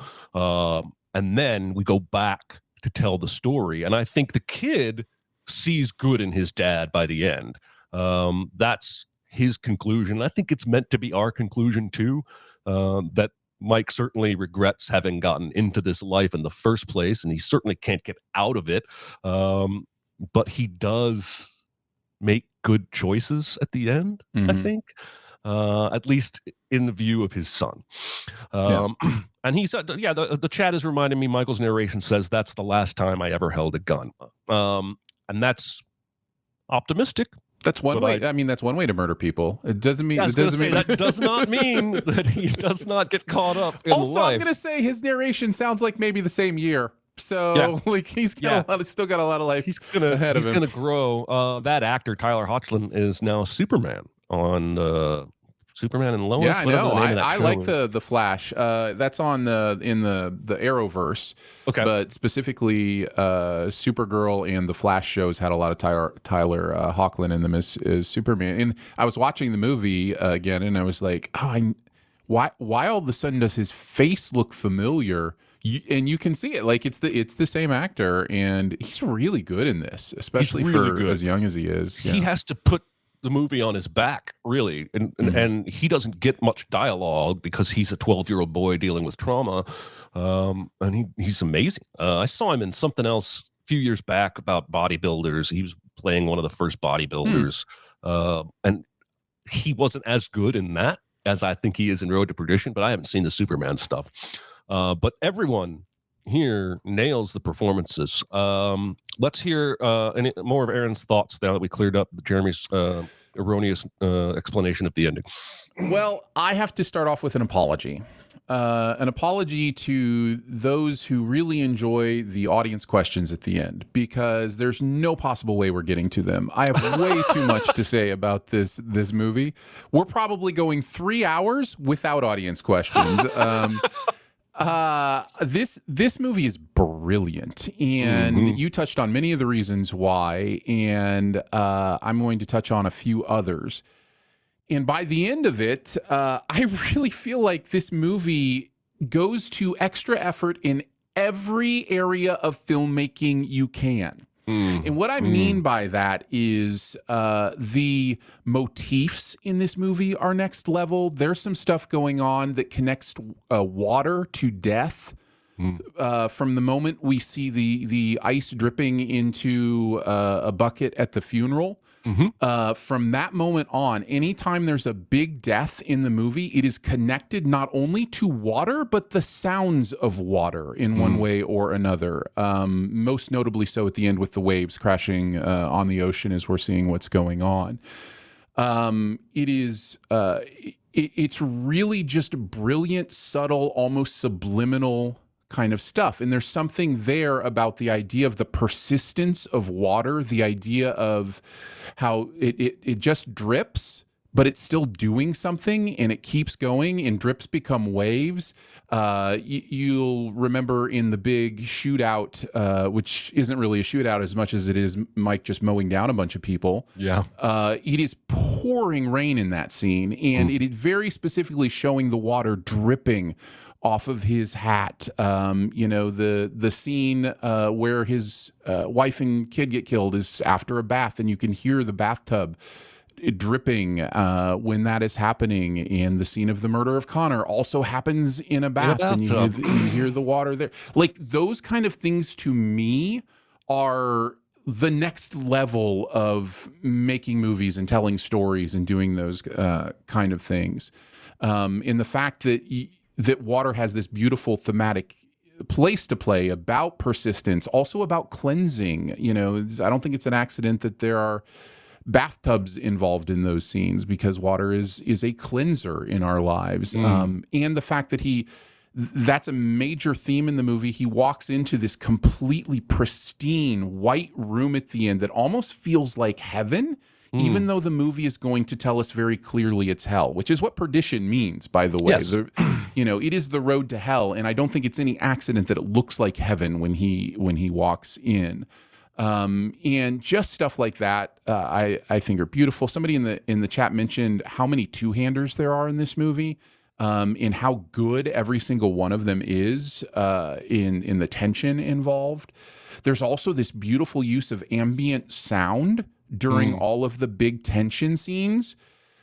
And then we go back to tell the story, and I think the kid sees good in his dad by the end. That's his conclusion. I think it's meant to be our conclusion too, that Mike certainly regrets having gotten into this life in the first place, and he certainly can't get out of it. But he does make good choices at the end, I think, at least in the view of his son. And he said, the chat is reminding me, Michael's narration says, "That's the last time I ever held a gun." And that's optimistic.
That's one way. I mean, that's one way to murder people. It doesn't mean.
That does not mean that he does not get caught up in
also,
life.
I'm going to say his narration sounds like maybe the same year. So, like, he's got still got a lot of life ahead of him.
He's going to grow. That actor, Tyler Hoechlin, is now Superman on Superman and Lois.
Yeah, I know. I like the Flash. That's on in the Arrowverse.
Okay,
but specifically, Supergirl and the Flash shows had a lot of Tyler Hoechlin in them as Superman. And I was watching the movie again, and I was like, why all of a sudden does his face look familiar? And you can see it, like it's the same actor, and he's really good in this, especially for as young as he is.
He has to put the movie on his back, really, and he doesn't get much dialogue because he's a 12-year-old boy dealing with trauma, and he's amazing. I saw him in something else a few years back about bodybuilders. He was playing one of the first bodybuilders, and he wasn't as good in that as I think he is in Road to Perdition, but I haven't seen the Superman stuff. But everyone here nails the performances. Let's hear any more of Aaron's thoughts now that we cleared up Jeremy's erroneous explanation of the ending.
Well, I have to start off with an apology. An apology to those who really enjoy the audience questions at the end, because there's no possible way we're getting to them. I have way too much to say about this movie. We're probably going 3 hours without audience questions. This movie is brilliant, and you touched on many of the reasons why, and I'm going to touch on a few others. And by the end of it, I really feel like this movie goes to extra effort in every area of filmmaking you can. And what I mean by that is the motifs in this movie are next level. There's some stuff going on that connects water to death. From the moment we see the ice dripping into a bucket at the funeral, from that moment on, anytime there's a big death in the movie, it is connected not only to water, but the sounds of water in one way or another. Most notably so at the end with the waves crashing on the ocean as we're seeing what's going on. It's really just brilliant, subtle, almost subliminal kind of stuff. And there's something there about the idea of the persistence of water, the idea of how it just drips, but it's still doing something, and it keeps going, and drips become waves. You'll remember in the big shootout, which isn't really a shootout as much as it is Mike just mowing down a bunch of people.
Yeah.
It is pouring rain in that scene, and it is very specifically showing the water dripping off of his hat. The scene where his wife and kid get killed is after a bath, and you can hear the bathtub dripping when that is happening. And the scene of the murder of Connor also happens in a bath, and you hear the water there. Like, those kind of things to me are the next level of making movies and telling stories and doing those kind of things. In the fact that water has this beautiful thematic place to play about persistence, also about cleansing. I don't think it's an accident that there are bathtubs involved in those scenes, because water is a cleanser in our lives. And the fact that that's a major theme in the movie. He walks into this completely pristine white room at the end that almost feels like heaven. even though the movie is going to tell us very clearly it's hell, which is what perdition means, by the way.
Yes.
It is the road to hell, and I don't think it's any accident that it looks like heaven when he walks in. And just stuff like that, I think are beautiful. Somebody in the chat mentioned how many two-handers there are in this movie, and how good every single one of them is in the tension involved. There's also this beautiful use of ambient sound during all of the big tension scenes.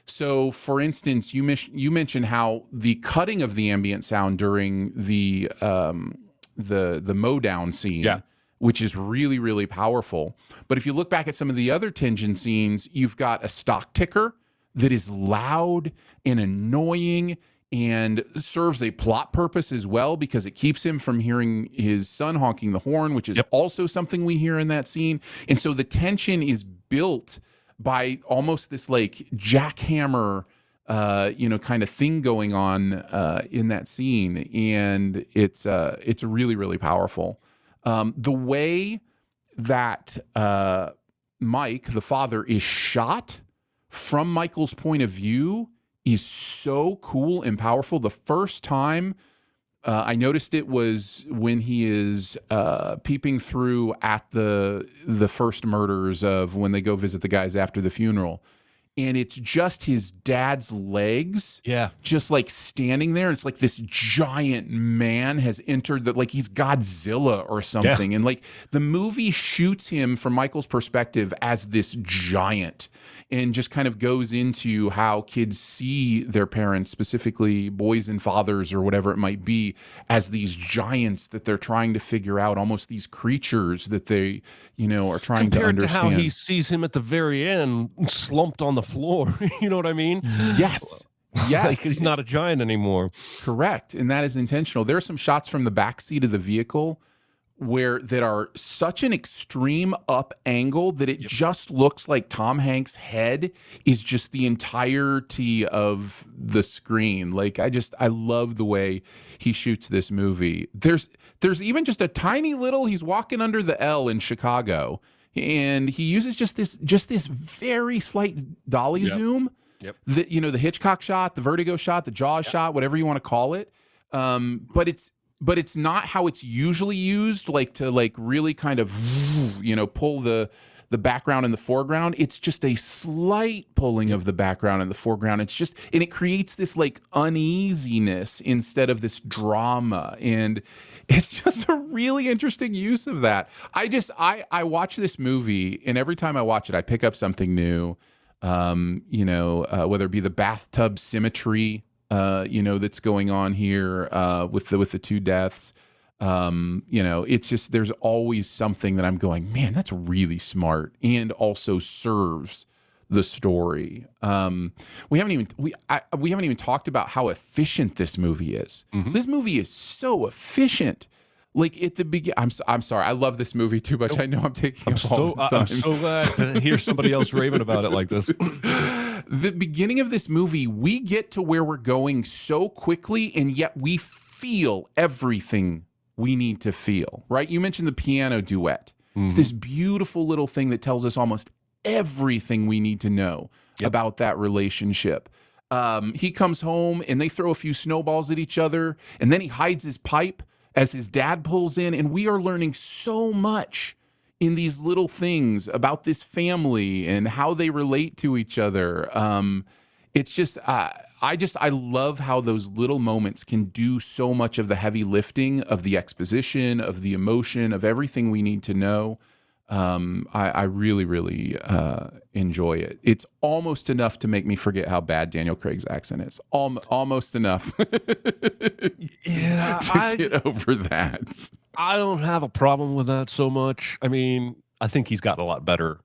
So, for instance, you mentioned how the cutting of the ambient sound during the mow down scene, which is really, really powerful. But if you look back at some of the other tension scenes, you've got a stock ticker that is loud and annoying and serves a plot purpose as well, because it keeps him from hearing his son honking the horn, which is also something we hear in that scene. And so the tension is built by almost this like jackhammer, kind of thing going on in that scene. And it's really, really powerful. The way that Mike, the father, is shot from Michael's point of view is so cool and powerful. The first time I noticed it was when he is peeping through at the first murders of when they go visit the guys after the funeral. And it's just his dad's legs, just like standing there. It's like this giant man has entered like he's Godzilla or something. And like the movie shoots him from Michael's perspective as this giant, and just kind of goes into how kids see their parents, specifically boys and fathers or whatever it might be, as these giants that they're trying to figure out, almost these creatures that they, are trying to understand.
Compared to how he sees him at the very end, slumped on the floor. You know what I mean?
Yes.
Like he's not a giant anymore.
Correct. And that is intentional. There are some shots from the back seat of the vehicle that are such an extreme up angle that it just looks like Tom Hanks' head is just the entirety of the screen. Like I love the way he shoots this movie. There's even just a tiny little, he's walking under the L in Chicago, and he uses just this very slight dolly zoom. The Hitchcock shot, the Vertigo shot, the Jaws shot, whatever you want to call it. But it's not how it's usually used, like to like really kind of, pull the background in the foreground. It's just a slight pulling of the background in the foreground. It's just, and it creates this like uneasiness instead of this drama. And it's just a really interesting use of that. I watch this movie, and every time I watch it, I pick up something new, whether it be the bathtub symmetry, that's going on here with the two deaths. It's just, there's always something that I'm going, man, that's really smart, and also serves the story. We haven't even talked about how efficient this movie is. This movie is so efficient. Like at the beginning, I'm sorry, I love this movie too much. I know I'm taking up all the time.
I'm so glad to hear somebody else raving about it like this.
The beginning of this movie, we get to where we're going so quickly, and yet we feel everything we need to feel, right? You mentioned the piano duet. It's this beautiful little thing that tells us almost everything we need to know about that relationship. He comes home, and they throw a few snowballs at each other, and then he hides his pipe as his dad pulls in, and we are learning so much in these little things about this family and how they relate to each other. It's just, I love how those little moments can do so much of the heavy lifting of the exposition, of the emotion, of everything we need to know. I really, really enjoy it. It's almost enough to make me forget how bad Daniel Craig's accent is. Almost enough to get over that.
I don't have a problem with that so much. I mean, I think he's gotten a lot better.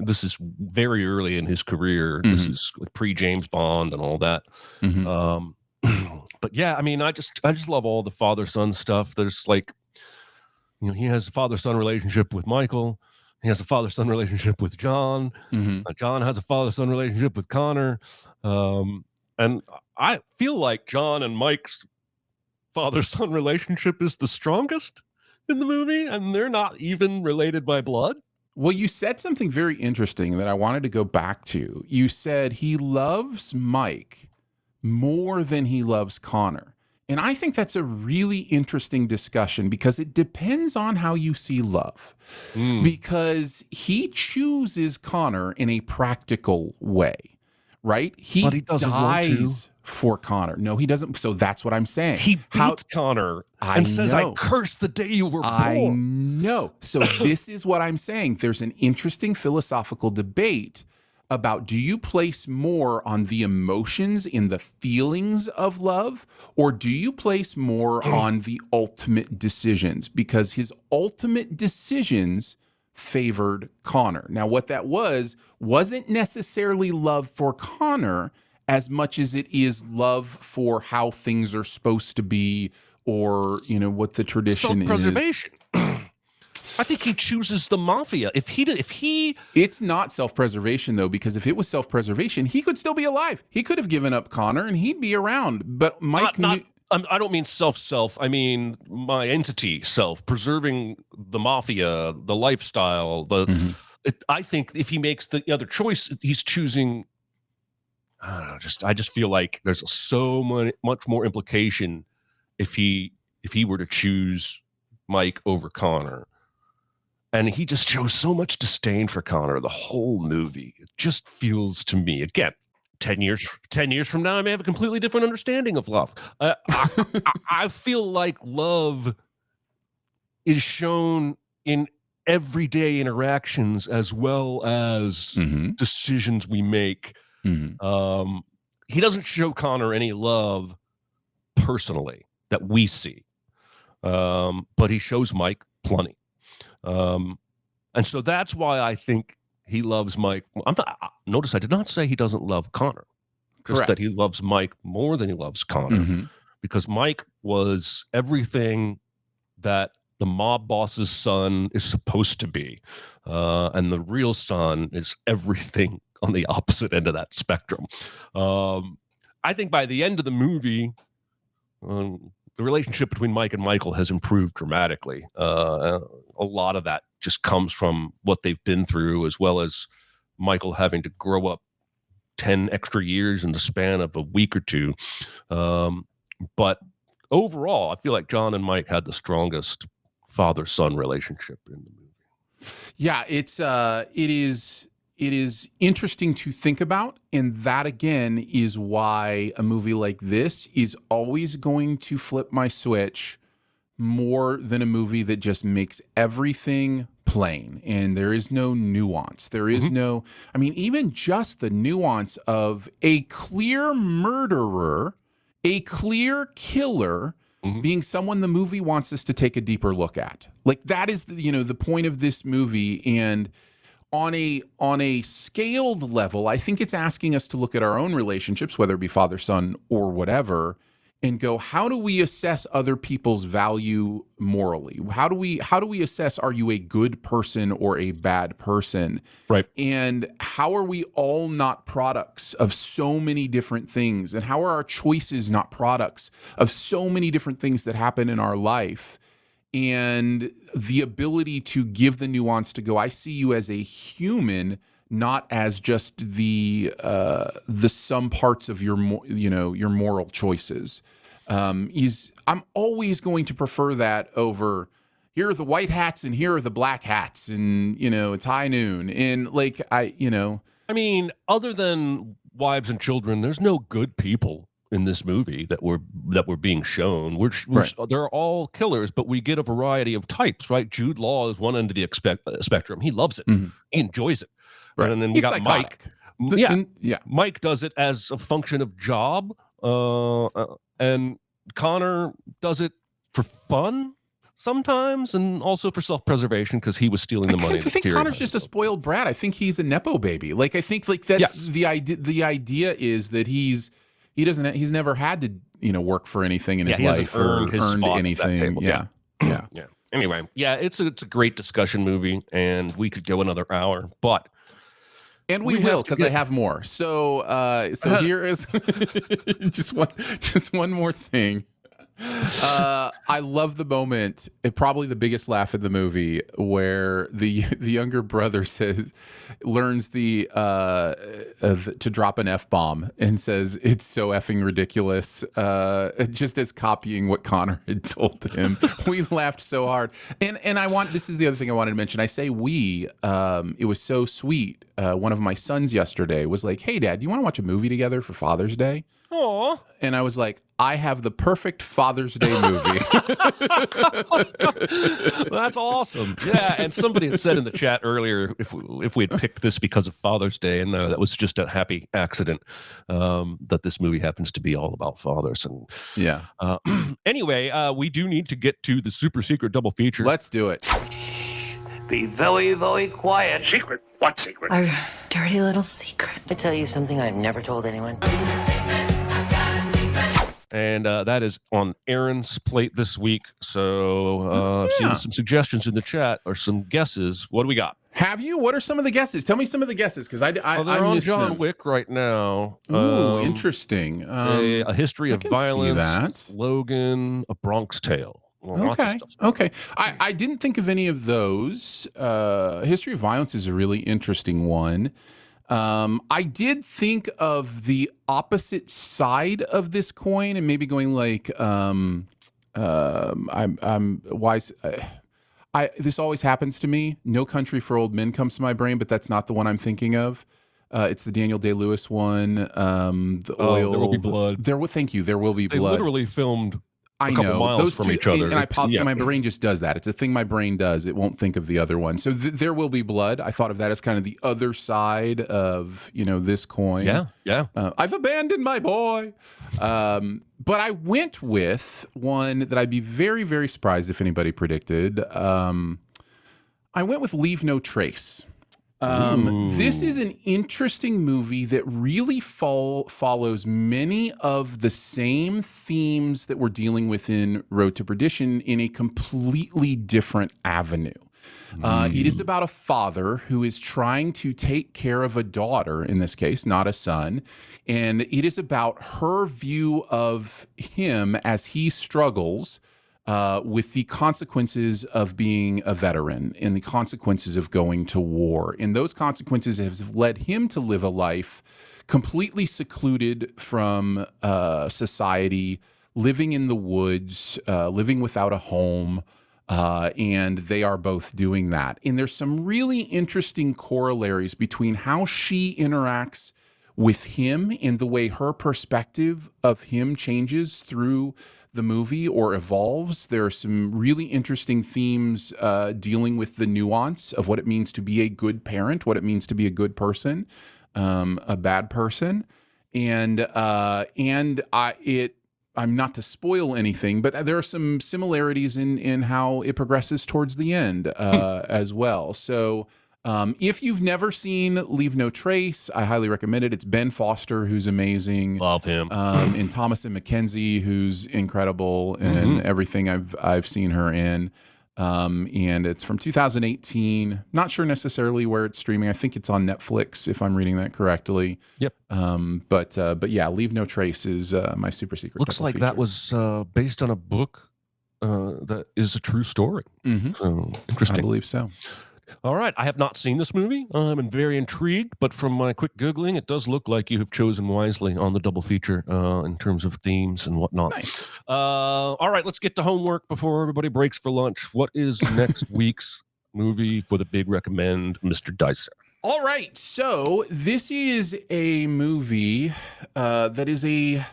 This is very early in his career. This is like pre-James Bond and all that. But yeah, I mean, I just love all the father-son stuff. There's like, he has a father-son relationship with Michael. He has a father-son relationship with John. John has a father-son relationship with Connor. And I feel like John and Mike's father-son relationship is the strongest in the movie, and they're not even related by blood.
Well, you said something very interesting that I wanted to go back to. You said he loves Mike more than he loves Connor. And I think that's a really interesting discussion because it depends on how you see love. Because he chooses Connor in a practical way, right?
But he doesn't want to.
dies for Connor. No, he doesn't. So that's what I'm saying.
He beats Connor and says, I curse the day you were born.
I know. So this is what I'm saying. There's an interesting philosophical debate about, do you place more on the emotions in the feelings of love, or do you place more on the ultimate decisions? Because his ultimate decisions favored Connor. Now, what that wasn't necessarily love for Connor as much as it is love for how things are supposed to be, or, you know, what the tradition is.
Self-preservation. I think he chooses the mafia. If he,
it's not self-preservation though, because if it was self-preservation, he could still be alive. He could have given up Connor and he'd be around. But Mike,
I don't mean self. I mean my entity self, preserving the mafia, the lifestyle. I think if he makes the other choice, he's choosing. I don't know. I just feel like there's so much more implication if he were to choose Mike over Connor. And he just shows so much disdain for Connor the whole movie. It just feels to me, again, 10 years from now, I may have a completely different understanding of love. I feel like love is shown in everyday interactions as well as decisions we make. He doesn't show Connor any love personally that we see, but he shows Mike plenty. And so that's why I think he loves Mike. Notice I did not say he doesn't love Connor. Just that he loves Mike more than he loves Connor. Because Mike was everything that the mob boss's son is supposed to be. And the real son is everything on the opposite end of that spectrum. I think by the end of the movie, the relationship between Mike and Michael has improved dramatically. A lot of that just comes from what they've been through, as well as Michael having to grow up 10 extra years in the span of a week or two. But overall, I feel like John and Mike had the strongest father-son relationship in the movie.
Yeah, it is interesting to think about, and that again is why a movie like this is always going to flip my switch more than a movie that just makes everything plain and there is no nuance. There is no, I mean, even just the nuance of a clear murderer, a clear killer being someone the movie wants us to take a deeper look at. Like that is, the point of this movie. And on a scaled level, I think it's asking us to look at our own relationships, whether it be father, son, or whatever, and go, how do we assess other people's value morally? How do we assess, are you a good person or a bad person?
Right.
And how are we all not products of so many different things? And how are our choices not products of so many different things that happen in our life? And the ability to give the nuance to go, I see you as a human, not as just the sum parts of your moral choices. I'm always going to prefer that over, here are the white hats and here are the black hats, and it's high noon, and I mean,
other than wives and children, there's no good people in this movie that were being shown. They're all killers, but we get a variety of types, right? Jude Law is one end of the spectrum. He loves it. He enjoys it.
Right.
And then
He's
got
psychotic.
Mike. Mike does it as a function of job, and Connor does it for fun sometimes, and also for self-preservation because he was stealing the money.
I think Connor's just a spoiled brat. I think he's a nepo baby. Like I think that's the idea. The idea is that he's never had to work for anything in his life or earned anything. Yeah.
Anyway, it's a great discussion movie, and we could go another hour, but.
And we will, because I have more. So here is just one more thing. I love the moment, probably the biggest laugh in the movie, where the younger brother learns to drop an F-bomb and says it's so effing ridiculous, just as copying what Connor had told him. We laughed so hard. And this is the other thing I wanted to mention. I say it was so sweet. One of my sons yesterday was like, "Hey, Dad, do you want to watch a movie together for Father's Day?"
Aw.
And I was like, I have the perfect Father's Day movie.
That's awesome. Yeah, and somebody had said in the chat earlier if we had picked this because of Father's Day, and no, that was just a happy accident that this movie happens to be all about fathers. And
Yeah.
Anyway, we do need to get to the super secret double feature.
Let's do it.
Be very, very quiet.
Secret? What secret?
Our dirty little secret.
I tell you something I've never told anyone.
And that is on Aaron's plate this week. So I've seen some suggestions in the chat or some guesses. What do we got?
Have you? What are some of the guesses? Tell me some of the guesses, because I
they're
I
on
missed
John
them.
Wick right now.
Ooh, interesting.
A history of
can see
violence,
that.
Logan, A Bronx Tale. Lots of
Okay.
stuff.
Okay. I didn't think of any of those. History of Violence is a really interesting one. I did think of the opposite side of this coin and maybe going like, I'm wise. This always happens to me. No Country for Old Men comes to my brain, but that's not the one I'm thinking of. It's the Daniel Day-Lewis one. The oil.
There Will Be Blood.
Thank you. There Will Be
They
Blood.
literally filmed
I
a couple
know
miles
those
from
two,
each other.
and my brain just does that. It's a thing my brain does. It won't think of the other one. So There Will Be Blood. I thought of that as kind of the other side of this coin.
Yeah.
I've abandoned my boy. But I went with one that I'd be very, very surprised if anybody predicted. I went with Leave No Trace. This is an interesting movie that really follows many of the same themes that we're dealing with in Road to Perdition in a completely different avenue. It is about a father who is trying to take care of a daughter, in this case, not a son. And it is about her view of him as he struggles with the consequences of being a veteran and the consequences of going to war. And those consequences have led him to live a life completely secluded from society, living in the woods, living without a home. And they are both doing that. And there's some really interesting corollaries between how she interacts with him and the way her perspective of him changes through the movie or evolves. There are some really interesting themes dealing with the nuance of what it means to be a good parent, what it means to be a good person, a bad person. I'm not to spoil anything, but there are some similarities in how it progresses towards the end as well. So if you've never seen Leave No Trace, I highly recommend it. It's Ben Foster, who's amazing.
Love him.
And Thomasin McKenzie, who's incredible in everything I've seen her in. And it's from 2018. Not sure necessarily where it's streaming. I think it's on Netflix, if I'm reading that correctly.
Yep.
But yeah, Leave No Trace is my super secret.
Looks like that was based on a book that is a true story. So interesting.
I believe so.
All right. I have not seen this movie. I'm very intrigued, but from my quick Googling, it does look like you have chosen wisely on the double feature in terms of themes and whatnot.
Nice.
All right. Let's get to homework before everybody breaks for lunch. What is next week's movie for the big recommend, Mr. Dicer?
All right. So this is a movie that is a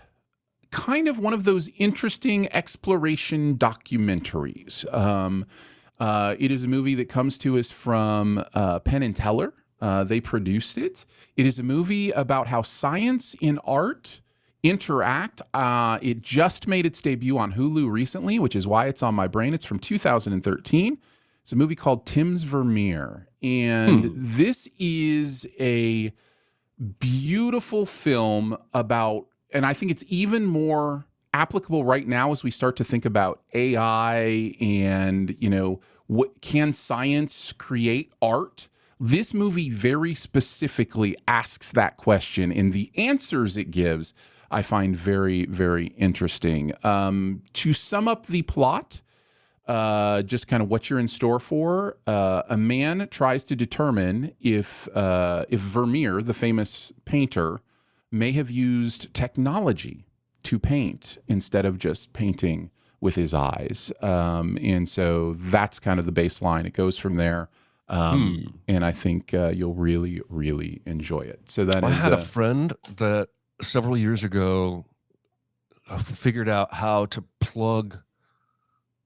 kind of one of those interesting exploration documentaries. It is a movie that comes to us from Penn and Teller. They produced it. It is a movie about how science and art interact. It just made its debut on Hulu recently, which is why it's on my brain. It's from 2013. It's a movie called Tim's Vermeer. And this is a beautiful film about, and I think it's even more applicable right now as we start to think about AI and, what can science create art? This movie very specifically asks that question, and the answers it gives I find very, very interesting. To sum up the plot, just kind of what you're in store for. A man tries to determine if Vermeer, the famous painter, may have used technology to paint instead of just painting with his eyes. And so that's kind of the baseline. It goes from there. And I think you'll really, really enjoy it. So that
I
is
had a friend that several years ago figured out how to plug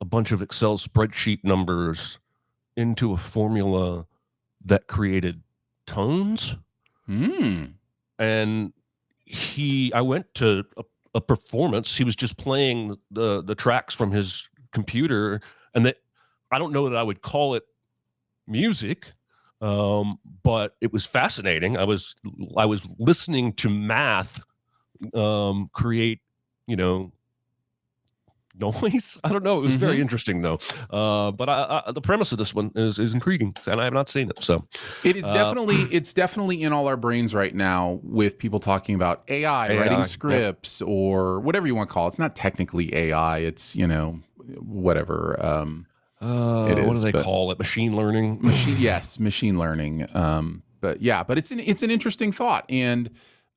a bunch of Excel spreadsheet numbers into a formula that created tones. And I went to a performance. He was just playing the tracks from his computer, and I don't know that I would call it music, but it was fascinating. I was listening to math create, noise. I don't know. It was very interesting though. But the premise of this one is intriguing, and I have not seen it. So
it is it's definitely in all our brains right now with people talking about AI writing scripts or whatever you want to call it. It's not technically AI. It's whatever.
What do they call it? Machine learning.
Machine learning. But it's an interesting thought, and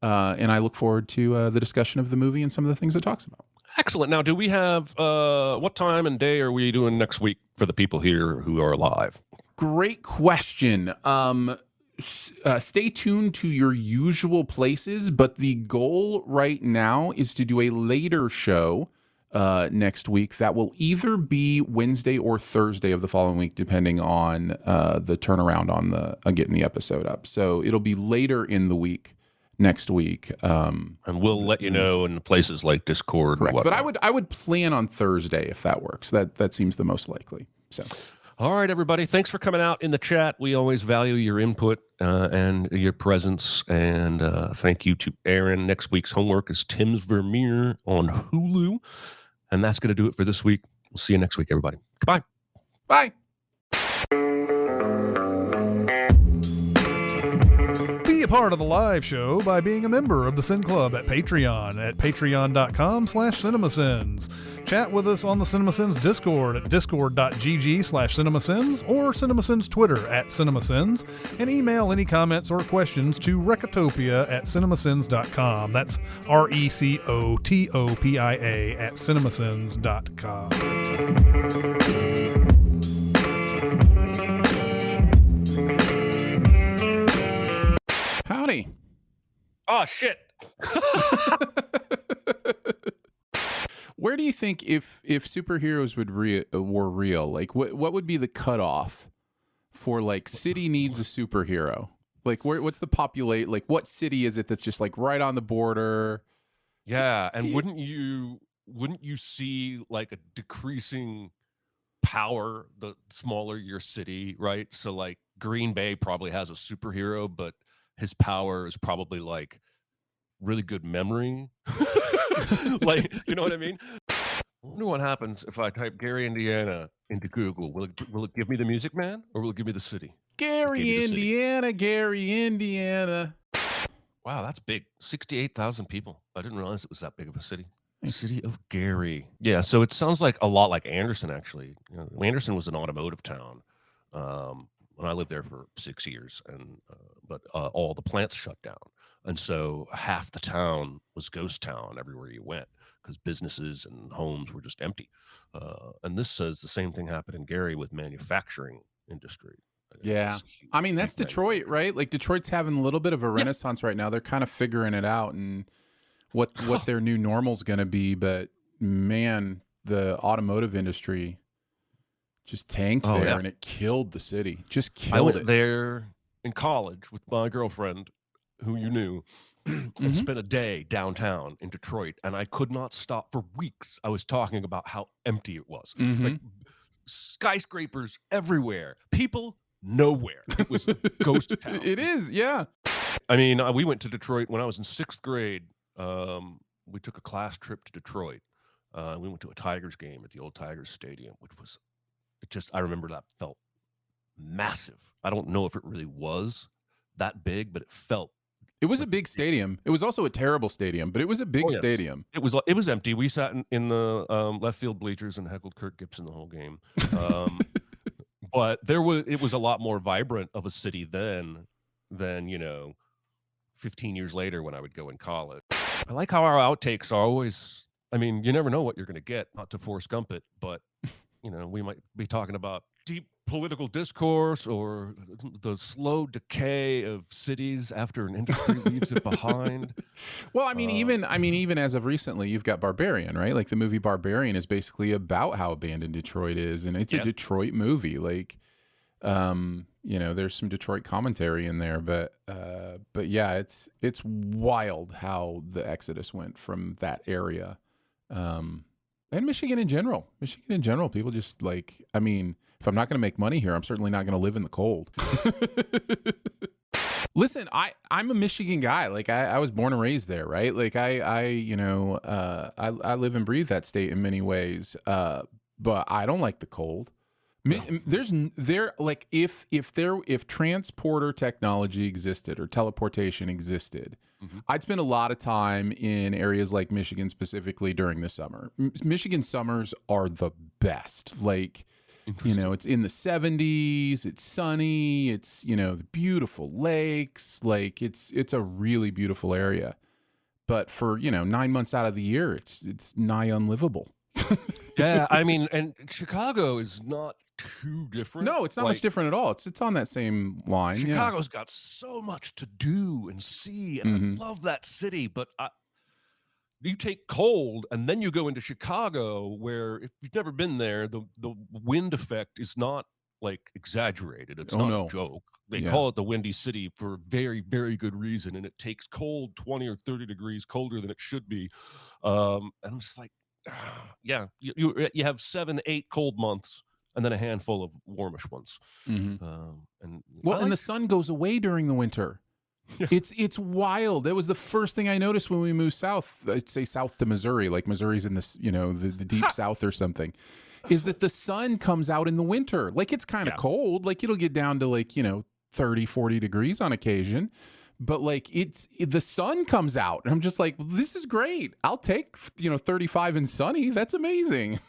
I look forward to the discussion of the movie and some of the things it talks about.
Excellent. Now, do we have what time and day are we doing next week for the people here who are live?
Great question. Stay tuned to your usual places, but the goal right now is to do a later show next week. That will either be Wednesday or Thursday of the following week, depending on the turnaround on getting the episode up. So it'll be later in the week. Next week,
and we'll let you know in places like Discord.
Correct. But I would plan on Thursday if that works. That seems the most likely. So,
all right, everybody, thanks for coming out in the chat. We always value your input and your presence. And thank you to Aaron. Next week's homework is Tim's Vermeer on Hulu, and that's going to do it for this week. We'll see you next week, everybody. Goodbye.
Bye.
Be a part of the live show by being a member of the Sin Club at Patreon at patreon.com/cinemasins. Chat with us on the Cinemasins Discord at discord.gg/cinemasins or Cinemasins Twitter at Cinemasins, and email any comments or questions to Recotopia at cinemasins.com. That's RECOTOPIA at cinemasins.com.
Howdy.
Oh, shit.
Where do you think if superheroes were real, like what would be the cutoff for like city needs a superhero? Like what's the populate? Like what city is it that's just like right on the border?
Yeah, and wouldn't you see like a decreasing power the smaller your city, right? So like Green Bay probably has a superhero, but his power is probably like really good memory. Like, you know what I mean? I wonder what happens if I type Gary, Indiana into Google. Will it give me the Music Man or will it give me the city?
Gary, Indiana.
Wow, that's big. 68,000 people. I didn't realize it was that big of a city. City of Gary. Yeah, so it sounds like a lot like Anderson, actually. Anderson was an automotive town. When I lived there for 6 years, but all the plants shut down. And so half the town was ghost town everywhere you went because businesses and homes were just empty. And this says the same thing happened in Gary with manufacturing industry.
Yeah. I mean, that's Detroit, right? Like Detroit's having a little bit of a renaissance right now. They're kind of figuring it out and what their new normal's going to be. But man, the automotive industry just tanked there and it killed the city. Just killed it.
I went there in college with my girlfriend, who you knew, and spent a day downtown in Detroit, and I could not stop for weeks. I was talking about how empty it was. Like skyscrapers everywhere, people nowhere. It was a ghost town.
It is, yeah.
I mean, we went to Detroit when I was in 6th grade. We took a class trip to Detroit. We went to a Tigers game at the old Tigers Stadium, which was I remember that felt massive. I don't know if it really was that big, but it felt
It was a big stadium. It was also a terrible stadium, but it was a big stadium.
It was empty. We sat in the left field bleachers and heckled Kirk Gibson the whole game. But it was a lot more vibrant of a city then than 15 years later when I would go in college. I like how our outtakes are always. I mean, you never know what you're going to get. Not to Forrest Gump it, but we might be talking about deep political discourse or the slow decay of cities after an industry leaves it behind.
Well, even as of recently, you've got Barbarian, right? Like the movie Barbarian is basically about how abandoned Detroit is, and it's a Detroit movie. Like, there's some Detroit commentary in there, but yeah, it's wild how the exodus went from that area. And Michigan in general, people just like, if I'm not going to make money here, I'm certainly not going to live in the cold. Listen, I'm a Michigan guy. Like I was born and raised there, right? Like I live and breathe that state in many ways. But I don't like the cold. If transporter technology existed or teleportation existed, I'd spend a lot of time in areas like Michigan, specifically during the summer. Michigan summers are the best. Like, it's in the 70s, it's sunny, it's, the beautiful lakes. Like it's a really beautiful area. But for, 9 months out of the year, it's nigh unlivable.
Yeah, and Chicago is not too different.
No, it's not much different at all. It's on that same line.
Chicago's got so much to do and see, and I love that city. But you take cold, and then you go into Chicago, where if you've never been there, the wind effect is not like exaggerated. It's not a joke. They call it the Windy City for a very, very good reason, and it takes cold 20 or 30 degrees colder than it should be. And I'm just like, you have 7-8 cold months and then a handful of warmish ones.
And the sun goes away during the winter. It's wild. That was the first thing I noticed when we moved south. I'd say south to Missouri, like Missouri's in this, the deep south or something, is that the sun comes out in the winter. Like it's kind of cold. Like it'll get down to like, 30, 40 degrees on occasion. But like the sun comes out and I'm just like, well, this is great. I'll take, 35 and sunny. That's amazing.